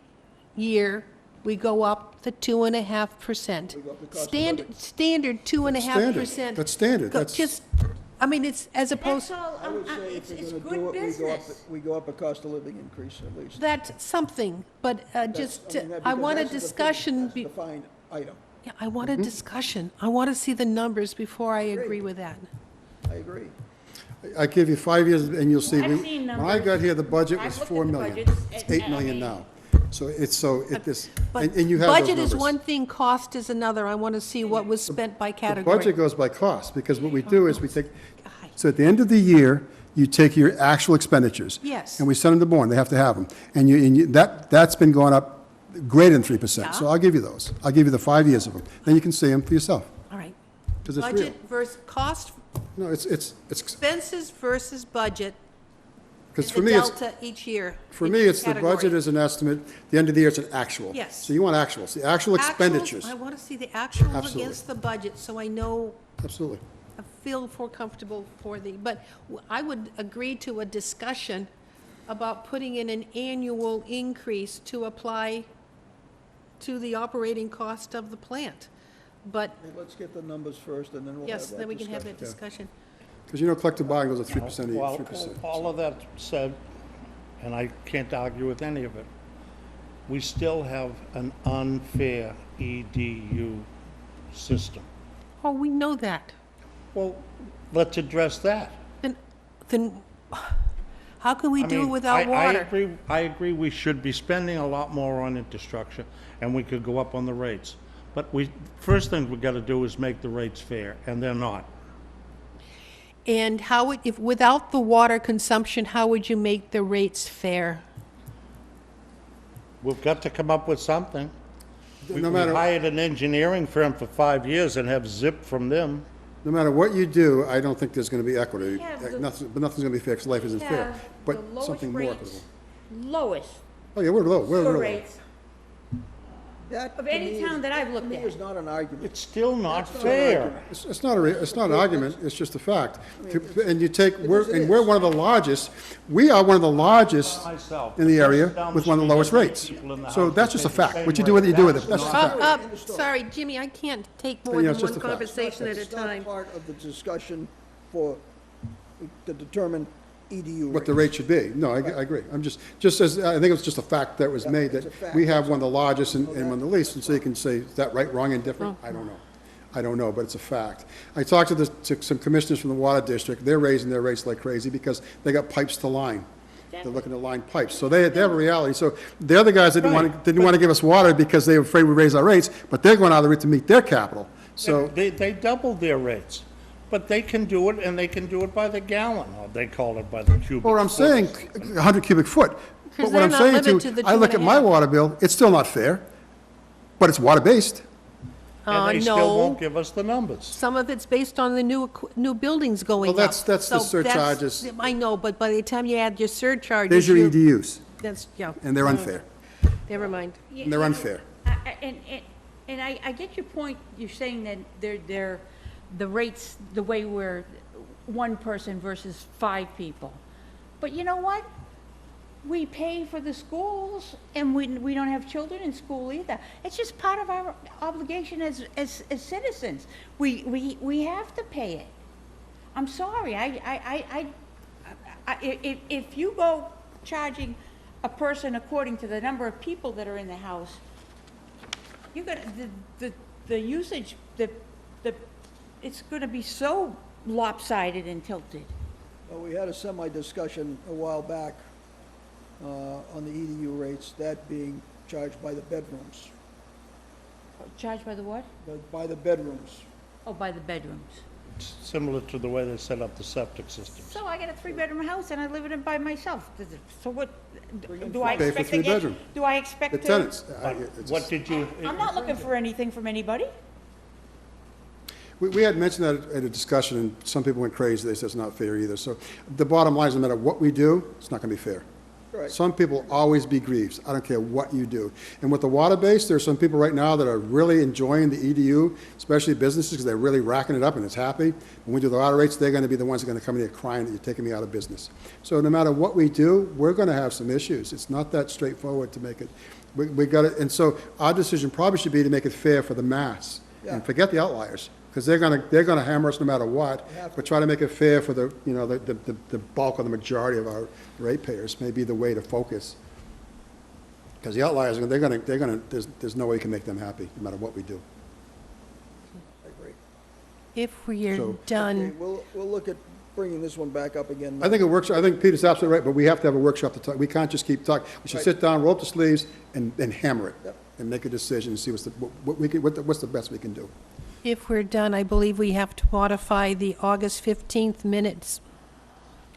year, we go up the 2.5%. We go up the cost of Standard 2.5%. That's standard. Go- That's- Just, I mean, it's as opposed. That's all, I would say it's if it's we're good gonna do it, business. we go up a cost of living increase at least. That's something, but just, I mean, I because want a that's the thing, discussion. that's a defined item. Yeah, I want a Mm-hmm. discussion. I want to see the numbers before I agree with that. I agree. I give you 5 years, and you'll see, I've when seen I numbers. got here, the budget I've was looked at 4 the million. budgets, It's and 8 million I now. So this, But and you have those budget is numbers. one thing, cost is another. I want to see what was spent by The category. budget goes by cost, because what we do is we take, so at the end of the year, you take your actual expenditures. Yes. And we send them to Bourne, they have to have them. And that's been going up greater than 3%. So Yeah. I'll give you those. I'll give you the 5 years of them. Then you can see them for yourself, All right. because it's real. Budget versus cost, No, it's, expenses versus budget, because the for me, it's, delta each year. for each me, it's the category. budget is an estimate, the end of the year, it's an actual. Yes. So you want actuals, the actual Actuals, expenditures. I want to see the actuals Absolutely. against the budget, so I know, Absolutely. I feel more comfortable for the, but I would agree to a discussion about putting in an annual increase to apply to the operating cost of the plant. But, Let's get the numbers first, and then we'll have yes, that then we can have that discussion. discussion. Because collective bargaining goes at 3% a year, Well, 3%. all of that said, and I can't argue with any of it, we still have an unfair EDU system. Oh, we know that. Well, let's address that. Then how can we I do it mean, without water? I agree we should be spending a lot more on infrastructure, and we could go up on the rates. But first thing we gotta do is make the rates fair, and they're not. And how would, if, without the water consumption, how would you make the rates fair? We've got to come up with something. We No matter- hired an engineering firm for 5 years and have zip from them. No matter what you do, I don't think there's going to be equity. Yeah, the- But nothing's going to be fair, because life isn't fair. Have But the lowest something more rates- equitable. Lowest Oh, yeah, we're low, we're sewer low. rates That, of to any me, is- town that I've looked To me, at. is not an argument. It's still not That's not an fair. argument. It's not an argument, it's just a fact. And you take, It we're, is, it and we're is. one of the largest, we are one of the largest Myself. in the area Down the with one of the street, lowest there's rates. people in the So house that's that just a pay the fact. same What you do rate. with it, you do with it. That's just a not- fact. Sorry, Jimmy, I can't take more Yeah, than it's just one a fact. conversation at a It's not time. part of the discussion to determine EDU What the rates. rate should be. No, I agree. I'm just as, I think it was just a fact that was made, it's that a fact. we have one of the largest and one of the least, and so you can say, is that right, wrong, indifferent? I don't know. I don't know, but it's a fact. I talked to some commissioners from the water district. They're raising their rates like crazy because they got pipes to line. They're looking to line pipes. So they have a reality. So they're the guys that didn't want to give us water because they were afraid we'd raise our rates, but they're going out of the route to meet their capital. So, They doubled their rates, but they can do it, and they can do it by the gallon, or they call it by the cubic. well, what I'm foot. saying, 100 cubic foot. But what they're I'm not saying limited to to you, the I look 2.5. at my water bill, it's still not fair, but it's water-based. And they still No. won't give us the numbers. Some of it's based on the new buildings going up. Well, that's the So surcharges. I know, but by the time you add your surcharges. There's your you- EDUs, That's, yeah, and they're unfair. never mind. And they're unfair. And I get your point, you're saying that they're, the rates, the way we're one person versus 5 people. But you know what? We pay for the schools, and we don't have children in school either. It's just part of our obligation as citizens. We have to pay it. I'm sorry, if you go charging a person according to the number of people that are in the house, you're gonna, the usage, it's gonna be so lopsided and tilted. Well, we had a semi-discussion a while back on the EDU rates, that being charged by the bedrooms, Charged by the what? by the bedrooms. Oh, by the bedrooms. It's similar to the way they set up the septic systems. So I got a 3-bedroom house and I live in it by myself. So what, do I Pay for expect to get? 3-bedroom. Do I expect The to? tenants. But what did you? I'm not looking for anything from anybody. We had mentioned that at a discussion, and some people went crazy. They said it's not fair either. So the bottom line is, no matter what we do, it's not going to be fair. Right. Some people always be grieved. I don't care what you do. And with the water base, there's some people right now that are really enjoying the EDU, especially businesses, because they're really racking it up and it's happy. When we do the water rates, they're going to be the ones that are going to come in here crying that you're taking me out of business. So no matter what we do, we're going to have some issues. It's not that straightforward to make it. We got it. And so our decision probably should be to make it fair for the mass Yeah. and forget the outliers, because they're going to hammer us no matter what. But try to make it fair for the, you know, the bulk of the majority of our ratepayers may be the way to focus. Because the outliers, there's no way you can make them happy, no matter what we do. I agree. If we're So- Okay, done, we'll look at bringing this one back up again. I think a workshop, I think Peter's absolutely right, but we have to have a workshop to talk. We can't just keep talking. We should Right. sit down, roll up the sleeves, and hammer it. Yep. And make a decision and see what's the best we can do. If we're done, I believe we have to modify the August 15th minutes.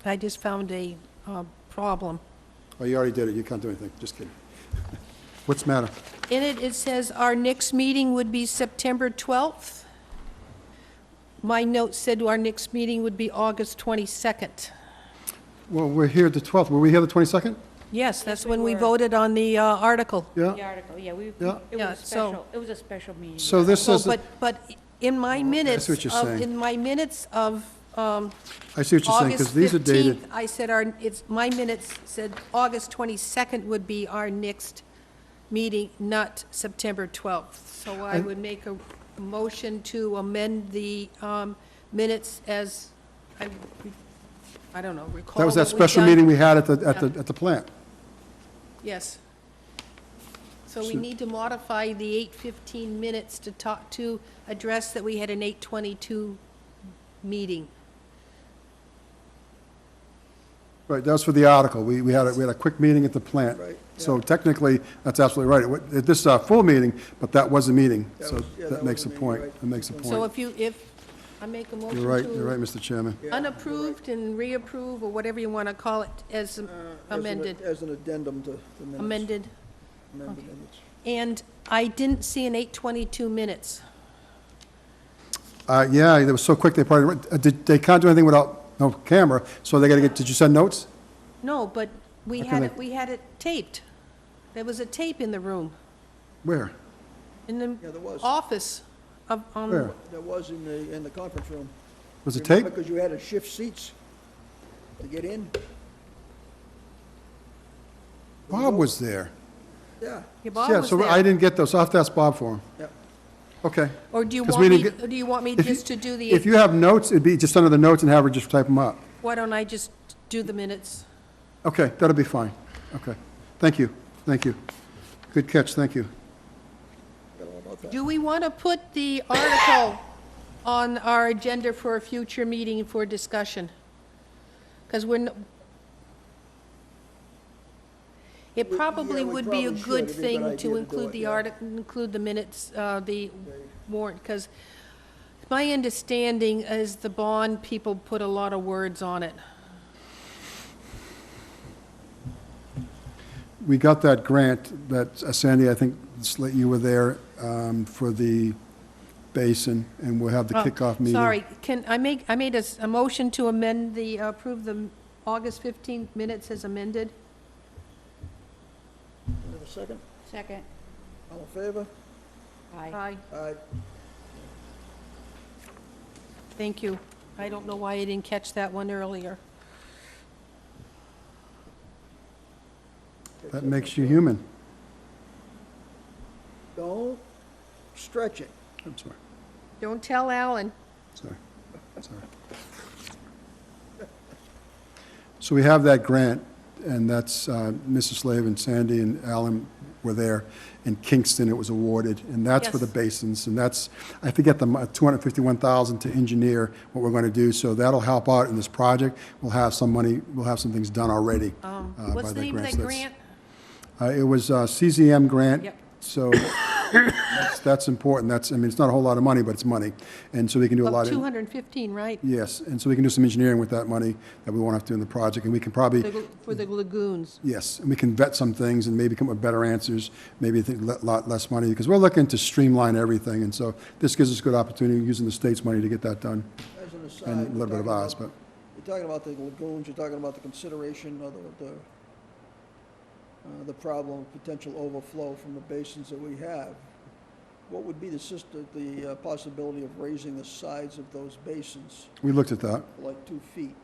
I just found a problem. Oh, you already did it. You can't do anything. Just kidding. What's the matter? In it, it says our next meeting would be September 12th. My note said our next meeting would be August 22nd. Well, we're here the 12th. Were we here the 22nd? Yes, that's we when we were. voted on the article. Yeah? The article, yeah, Yeah. Yeah, so- it was a special meeting. So this So, is, but in my minutes what you're of, saying. in my minutes of I see what you're saying, August because these are dated. 15th, I said my minutes said August 22nd would be our next meeting, not September 12th. So I would make a motion to amend the minutes as, I don't know, recall. That was that what we've special done. meeting we had at the plant. Yes. So we need to modify the 8:15 minutes to address that we had an 8:22 meeting. Right, that was for the article. We had a quick meeting at the plant. Right, So technically, that's absolutely right. This is our full meeting, but that was a meeting. That So was- yeah, that that makes a was a point. meeting, right. That makes a So point. if I make a motion You're right, to Mr. Chairman. Yeah, unapproved and reapprove, or whatever you want to call it, as amended, As an addendum to the minutes. amended. Amended minutes. And I didn't see an 8:22 minutes. Yeah, they were so quick, they probably, they can't do anything without no camera, so they gotta get, did you send notes? No, but we How can had they- it, we had it taped. There was a tape in the room, Where? in the Yeah, there was. office of, Where? There was in the conference room. Was it tape? Because you had to shift seats to get in. Bob was there. Yeah, Yeah, Bob Yeah, was so I there. didn't get those, so I'll have to ask Bob for them. yeah. Okay. Or do you 'Cause want we me, didn't get- or do you want me If you- just to do the, If you have notes, it'd be just under the notes and have her just type them up. why don't I just do the minutes? Okay, that'll be fine. Okay. Thank you, thank you. Good catch, thank you. Forgot all about that. Do we want to put the article on our agenda for a future meeting for discussion? Because it probably yeah, we would be a probably should. good It'd be a good thing idea to to do include it, the yeah. article, include the minutes, the warrant, because my understanding is the bond people put a lot of words on it. We got that grant that, Sandy, I think, you were there for the basin, and we'll have the Oh, kickoff meeting. Sorry, I made a motion to amend approve the August 15th minutes as amended. Have a second? Second. All in favor? Aye. Aye. Thank you. I don't know why I didn't catch that one earlier. That makes you human. Don't stretch it. I'm sorry, Don't tell Alan. sorry, sorry. So we have that grant, and that's, Mrs. Slave and Sandy and Alan were there. In Kingston, it was awarded, and that's for the Yes. basins, and that's, I forget the, $251,000 to engineer what we're going to do, so that'll help out in this project. We'll have some money, we'll have some things done already by What's the name of that So that's- grant? It was a CZM grant. Yep. So that's important. That's, I mean, it's not a whole lot of money, but it's money. And so we can do a lot About of. 215, right? Yes, and so we can do some engineering with that money that we won't have to do in the project, and we can probably, For the lagoons. yes, and we can vet some things and maybe come up with better answers, maybe think a lot less money, because we're looking to streamline everything, and so this gives us a good opportunity using the state's money to get that done, As an aside. and a we're little bit of talking ours, about- but. You're talking about the lagoons, you're talking about the consideration of the problem of potential overflow from the basins that we have. What would be the possibility of raising the sides of those basins, We looked at that. like 2 feet?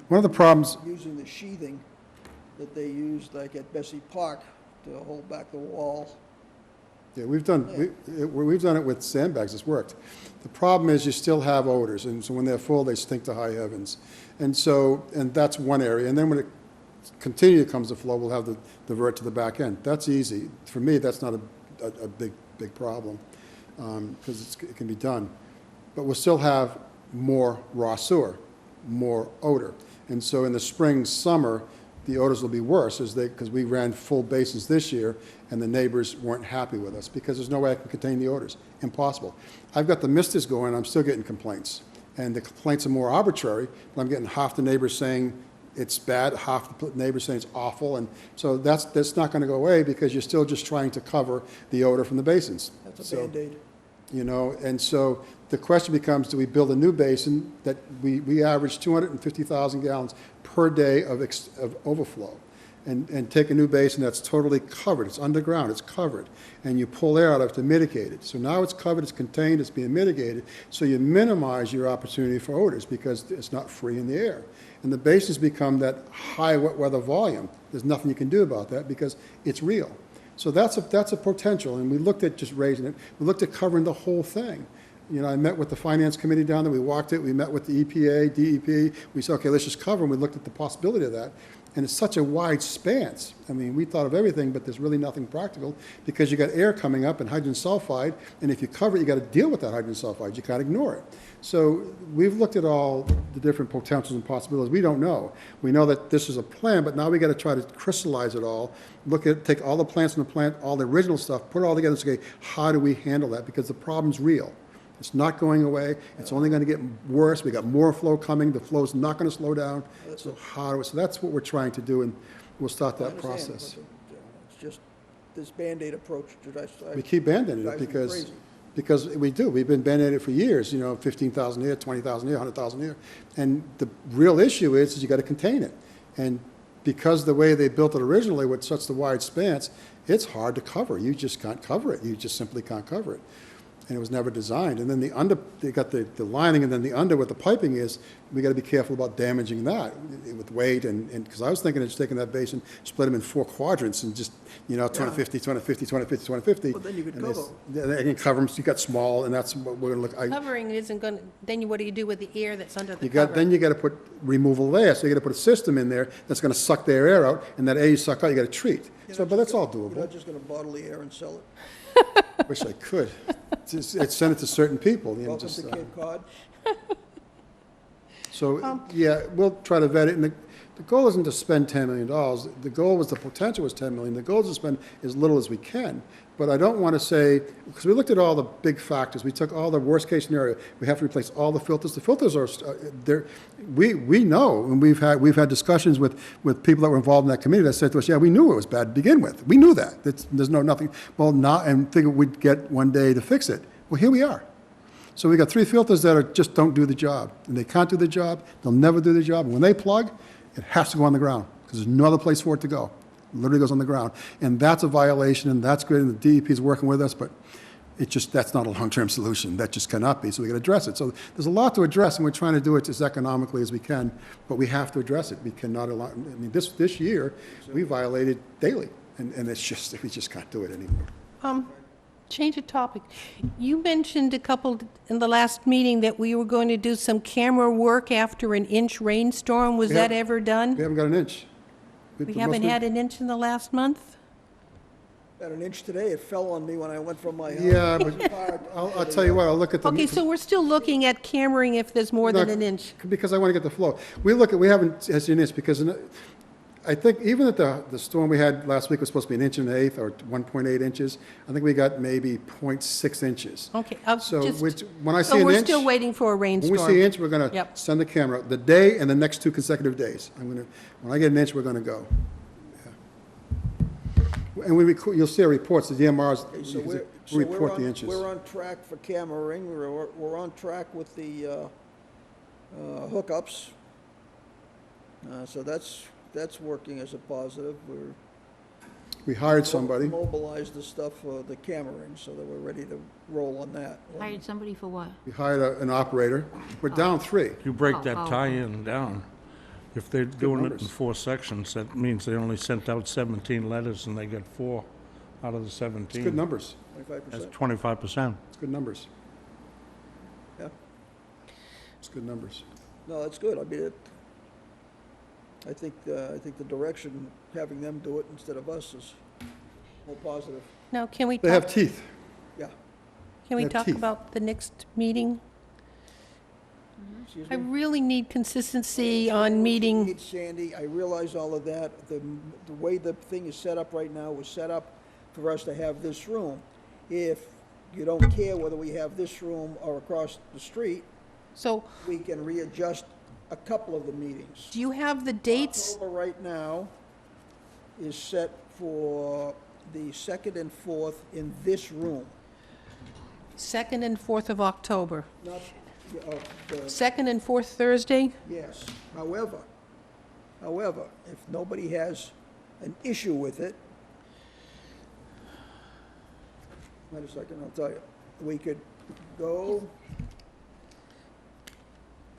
One of the problems, Using the sheathing that they used, like at Bessie Park, to hold back the wall. yeah, we've done it with sandbags, it's worked. The problem is you still have odors, and so when they're full, they stink to high heavens. And so, and that's one area, and then when it continue comes to flow, we'll have the divert to the back end. That's easy. For me, that's not a big problem, because it can be done. But we'll still have more raw sewer. more odor. And so in the spring, summer, the odors will be worse because we ran full basins this year and the neighbors weren't happy with us because there's no way I can contain the odors. Impossible. I've got the misters going, I'm still getting complaints. And the complaints are more arbitrary, but I'm getting half the neighbors saying it's bad, half the neighbors saying it's awful. And so that's not going to go away because you're still just trying to cover the odor from the basins. That's a Band-Aid. You know, and so the question becomes, do we build a new basin that we average 250,000 gallons per day of overflow, and take a new basin that's totally covered, it's underground, it's covered, and you pull air out of it to mitigate it. So now it's covered, it's contained, it's being mitigated, so you minimize your opportunity for odors because it's not free in the air. And the basins become that high wet weather volume. There's nothing you can do about that because it's real. So that's a potential, and we looked at just raising it. We looked at covering the whole thing. You know, I met with the finance committee down there, we walked it, we met with the EPA, DEP, we said, okay, let's just cover, and we looked at the possibility of that. And it's such a wide span. I mean, we thought of everything, but there's really nothing practical because you got air coming up and hydrogen sulfide, and if you cover it, you got to deal with that hydrogen sulfide. You can't ignore it. So we've looked at all the different potentials and possibilities. We don't know. We know that this is a plan, but now we got to try to crystallize it all. Take all the plants in the plant, all the original stuff, put it all together and say, okay, how do we handle that? Because the problem's real. It's not going away. It's only going to get worse. We got more flow coming. The flow's not going to slow down. So that's what we're trying to do, and we'll start I that understand, process. but, it's just this Band-Aid approach that We keep band-aiding it because we do. We've been band-aiding it for years, you know, 15,000 here, 20,000 here, 100,000 here. And the real issue is you got to contain it. And because the way they built it originally with such the wide spans, it's hard to cover. You just can't cover it. You just simply can't cover it. And it was never designed. And then they got the lining, and then the under with the piping is, we got to be careful about damaging that with weight. And because I was thinking of just taking that basin, split them in 4 quadrants and just, you know, 250, 250, 250, 250. Well, then you could cover them. They can cover them, so you got small, and that's what we're going to look. Covering isn't going to, then what do you do with the air that's under the You cover? then you got to put removal there, so you got to put a system in there that's going to suck their air out, and that air you suck out, you got to treat. So, but that's all You're doable. not just going to bottle the air and sell it. Wish I could. Send it to certain people. You know, Welcome just, to Cape Cod. So, yeah, we'll try to vet it, and the goal isn't to spend $10 million. The goal was, the potential was $10 million. The goal is to spend as little as we can. But I don't want to say, because we looked at all the big factors. We took all the worst-case scenario. We have to replace all the filters. The filters are, we know, and we've had discussions with people that were involved in that committee that said to us, yeah, we knew it was bad to begin with. We knew that. There's nothing, well, not, and figured we'd get one day to fix it. Well, here we are. So we got 3 filters that just don't do the job. And they can't do the job. They'll never do the job. And when they plug, it has to go on the ground because there's no other place for it to go. It literally goes on the ground. And that's a violation, and that's good, and the DEP is working with us, but that's not a long-term solution. That just cannot be, so we got to address it. So there's a lot to address, and we're trying to do it as economically as we can, but we have to address it. We cannot allow, I mean, this year, we violated daily, and we just can't do it anymore. Change of topic. You mentioned in the last meeting that we were going to do some camera work after an inch rainstorm. Was that ever done? We haven't got an inch. We haven't had an inch in the last month? At an inch today, it fell on me when I went from my house. Yeah, but I'll tell you what, I'll look at the. Okay, so we're still looking at cameraing if there's more than an inch. Because I want to get the flow. We haven't had an inch because I think even at the storm we had last week was supposed to be 1 1/8 or 1.8 inches. I think we got maybe 0.6 inches. Okay, So when I see so an we're inch. still waiting for a rainstorm. When we see an inch, we're going to Yep. send the camera the day and the next 2 consecutive days. When I get an inch, we're going to go. Yeah. And you'll see our reports, the DMRs, Okay, so report the inches. we're on track for cameraing. We're on track with the hookups. So that's working as a positive. We hired somebody. Mobilized the stuff for the cameraing so that we're ready to roll on that. Hired somebody for what? We hired an operator. We're down 3. You break that Oh. tie-in down. If they're doing it in numbers. 4 sections, that means they only sent out 17 letters and they got 4 out of the It's 17. good numbers. 25%. That's 25%. It's good numbers. Yeah. It's good numbers. No, that's good. I mean, I think the direction, having them do it instead of us is more positive. Now, can we They have talk, teeth. Yeah. can we they have talk teeth. about the next meeting? Excuse I me? really need consistency on meeting. Need Sandy, I realize all of that. The way the thing is set up right now was set up for us to have this room. If you don't care whether we have this room or across the street, So we can readjust a couple of the meetings. do you have the dates? October right now is set for the 2nd and 4th in this room. 2nd and 4th of October. Not, the, 2nd and 4th Thursday? yes. However, if nobody has an issue with it, wait a second, I'll tell you. We could go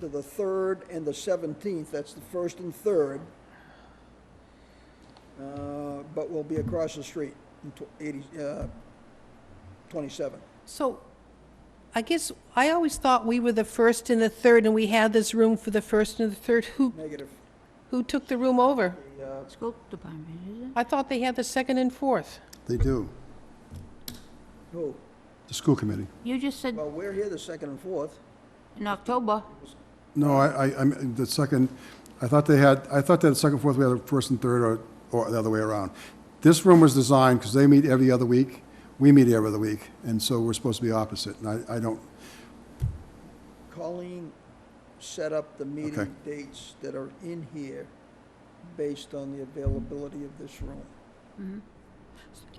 to the 3rd and the 17th, that's the 1st and 3rd, but we'll be across the street in 27. So I guess I always thought we were the 1st and the 3rd, and we had this room for the 1st and the 3rd. Negative. Who took the room over? School department, is it? I thought they had the 2nd and 4th. They do, Who? the school committee. You just said Well, we're here the 2nd and 4th. in October. No, I'm, the second, I thought they had the second, fourth, we had the first and third, or the other way around. This room was designed, because they meet every other week, we meet every other week, and so we're supposed to be opposite, and I don't, Colleen set up the Okay. meeting dates that are in here based on the availability of this room.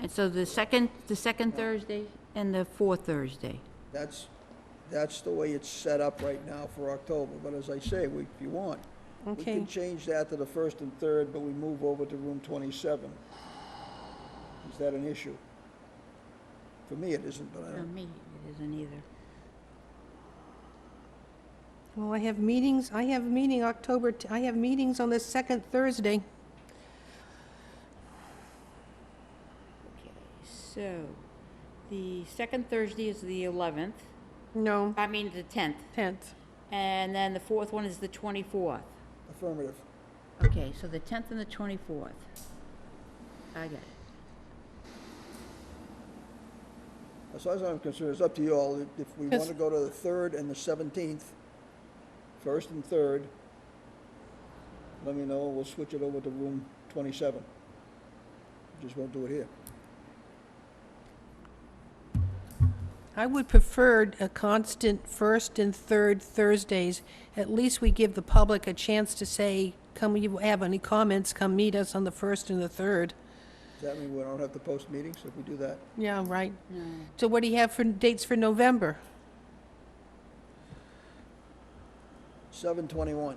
And so the second Thursday and the fourth Thursday. That's the way it's set up right now for October, but as I say, if you want, we Okay. can change that to the 1st and 3rd, but we move over to room 27. Is that an issue? For me, it isn't, but I For don't. me, it isn't either. Well, I have meetings on the 2nd Thursday. Okay, so the second Thursday is the 11th, No, I mean the 10th, 10th. and then the fourth one is the 24th. Affirmative. Okay, so the 10th and the 24th. I got it. As far as I'm concerned, it's up to you all. If we Yes. want to go to the 3rd and the 17th, 1st and 3rd, let me know, we'll switch it over to room 27. Just won't do it here. I would prefer a constant 1st and 3rd Thursdays. At least we give the public a chance to say, come, you have any comments, come meet us on the 1st and the 3rd. Does that mean we don't have to post meetings if we do that? Yeah, right. No. So what do you have for dates for November? 7/21,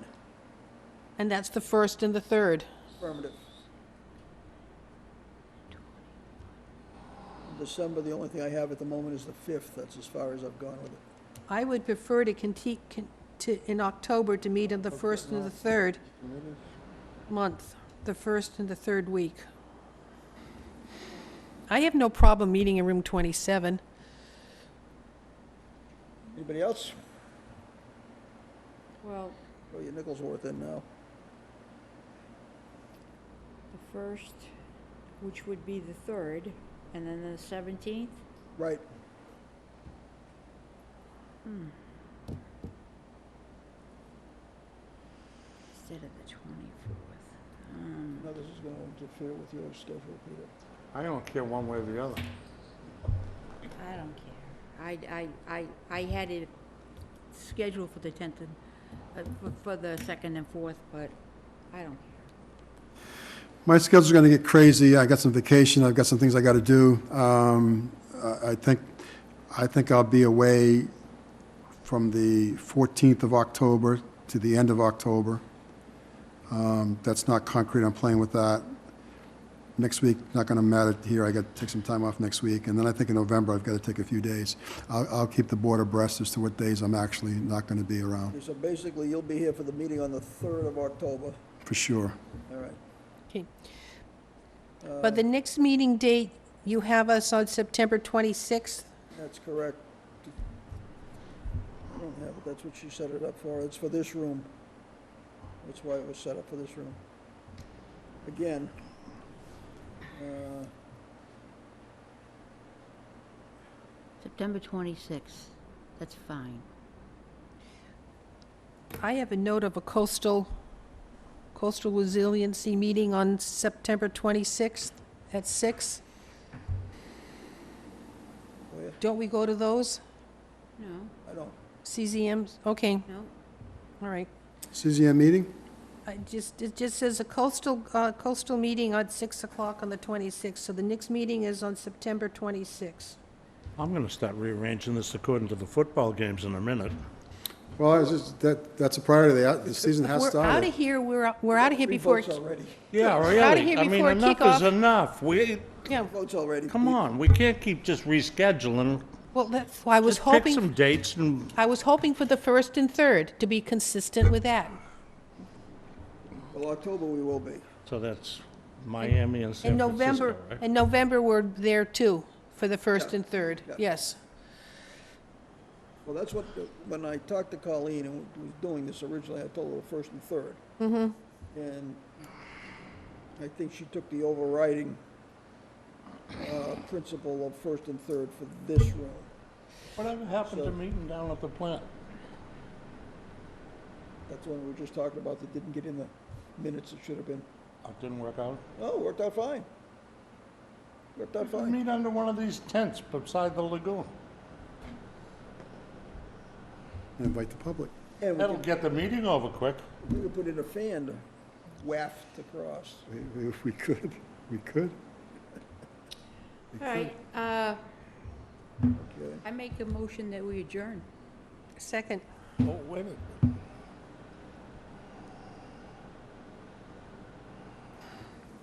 And that's the 1st and the 3rd. affirmative. December, the only thing I have at the moment is the 5th. That's as far as I've gone with it. I would prefer in October to meet on the 1st and the 3rd month, the 1st and the 3rd week. I have no problem meeting in room 27. Anybody else? Well, Throw your Nicholsworth in now. the first, which would be the 3rd, and then the 17th? Right. Instead of the 24th. No, this is going to interfere with your schedule, Peter. I don't care one way or the other. I don't care. I had it scheduled for the 10th and, for the 2nd and 4th, but I don't care. my schedule's gonna get crazy, I got some vacation, I've got some things I gotta do. I think I'll be away from the 14th of October to the end of October. That's not concrete, I'm playing with that. Next week, not gonna matter here, I got to take some time off next week, and then I think in November, I've got to take a few days. I'll keep the board abreast as to what days I'm actually not gonna be around, Okay, so basically, you'll be here for the meeting on the 3rd of October. for sure. All right. Okay. But the next meeting date, you have us on September 26th? That's correct. I don't have it, that's what she set it up for. It's for this room. That's why it was set up for this room. Again, September 26th, that's fine. I have a note of a coastal resiliency meeting on September 26th at 6. Where? Don't we go to those? No, I don't. CZMs? Okay, no. all right. CZM meeting? It just says a coastal meeting at 6 o'clock on the 26th, so the next meeting is on September 26th. I'm gonna start rearranging this according to the football games in a minute. Well, it's just, that's a priority. The season has We're out started. of here, we're out of here Three before, votes already. Yeah, outta really. here I mean, before enough kickoff. is enough. yeah, Votes already. Come on, we can't keep just rescheduling. well, that's why I was Just pick hoping, some dates and, I was hoping for the 1st and 3rd to be consistent with that. Well, October we will be. so that's Miami and San In Francisco, November, right? in November, we're there too, for the 1st and 3rd, Yeah. yes. Well, that's what, when I talked to Colleen and was doing this originally, I told her the 1st and 3rd. Mm-hmm. And I think she took the overriding principle of 1st and 3rd for this room. Whatever happened to So- meeting down at the plant? That's the one we were just talking about that didn't get in the minutes it should have been. It didn't work out? Oh, it worked out fine. Worked out fine. Meet under one of these tents beside the lagoon. Invite the public. And we That'll could, get the meeting over quick. we could put in a fan to waft across. We could, we could. All right, Okay. I make a motion that we adjourn. Second, Oh, wait a minute.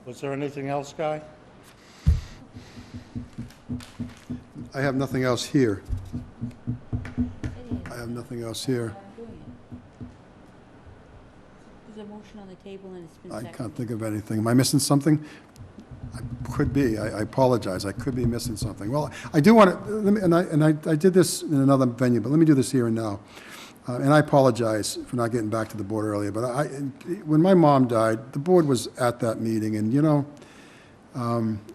Was there anything else, Guy? I have nothing else here. I have nothing else here. There's a motion on the table and it's been I seconded. can't think of anything. Am I missing something? I could be. I apologize. I could be missing something. Well, I do want to, let me, and I did this in another venue, but let me do this here and now. And I apologize for not getting back to the board earlier, but when my mom died, the board was at that meeting, and you know,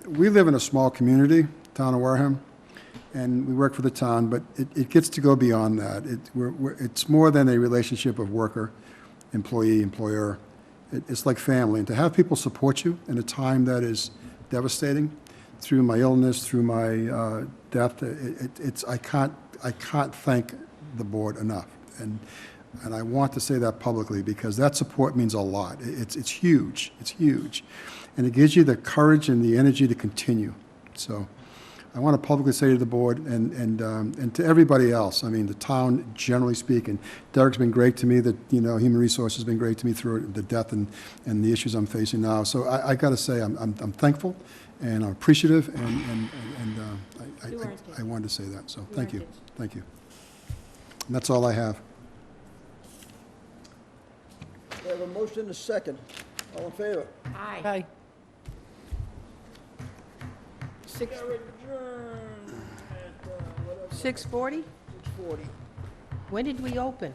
we live in a small community, town of Wareham, and we work for the town, but it gets to go beyond that. It's more than a relationship of worker, employee, employer. It's like family, and to have people support you in a time that is devastating, through my illness, through my death, I can't thank the board enough. And I want to say that publicly because that support means a lot. It's huge. It's huge. And it gives you the courage and the energy to continue. So I want to publicly say to the board and to everybody else, I mean, the town, generally speaking, Derek's been great to me, Human Resources has been great to me through the death and the issues I'm facing now. So I got to say, I'm thankful and I'm appreciative, and I wanted to say that. So thank you. Thank you. And that's all I have. We have a motion and a second. All in favor? Aye. aye. Six. Adjourn at, whatever, 6:40? 6:40. When did we open?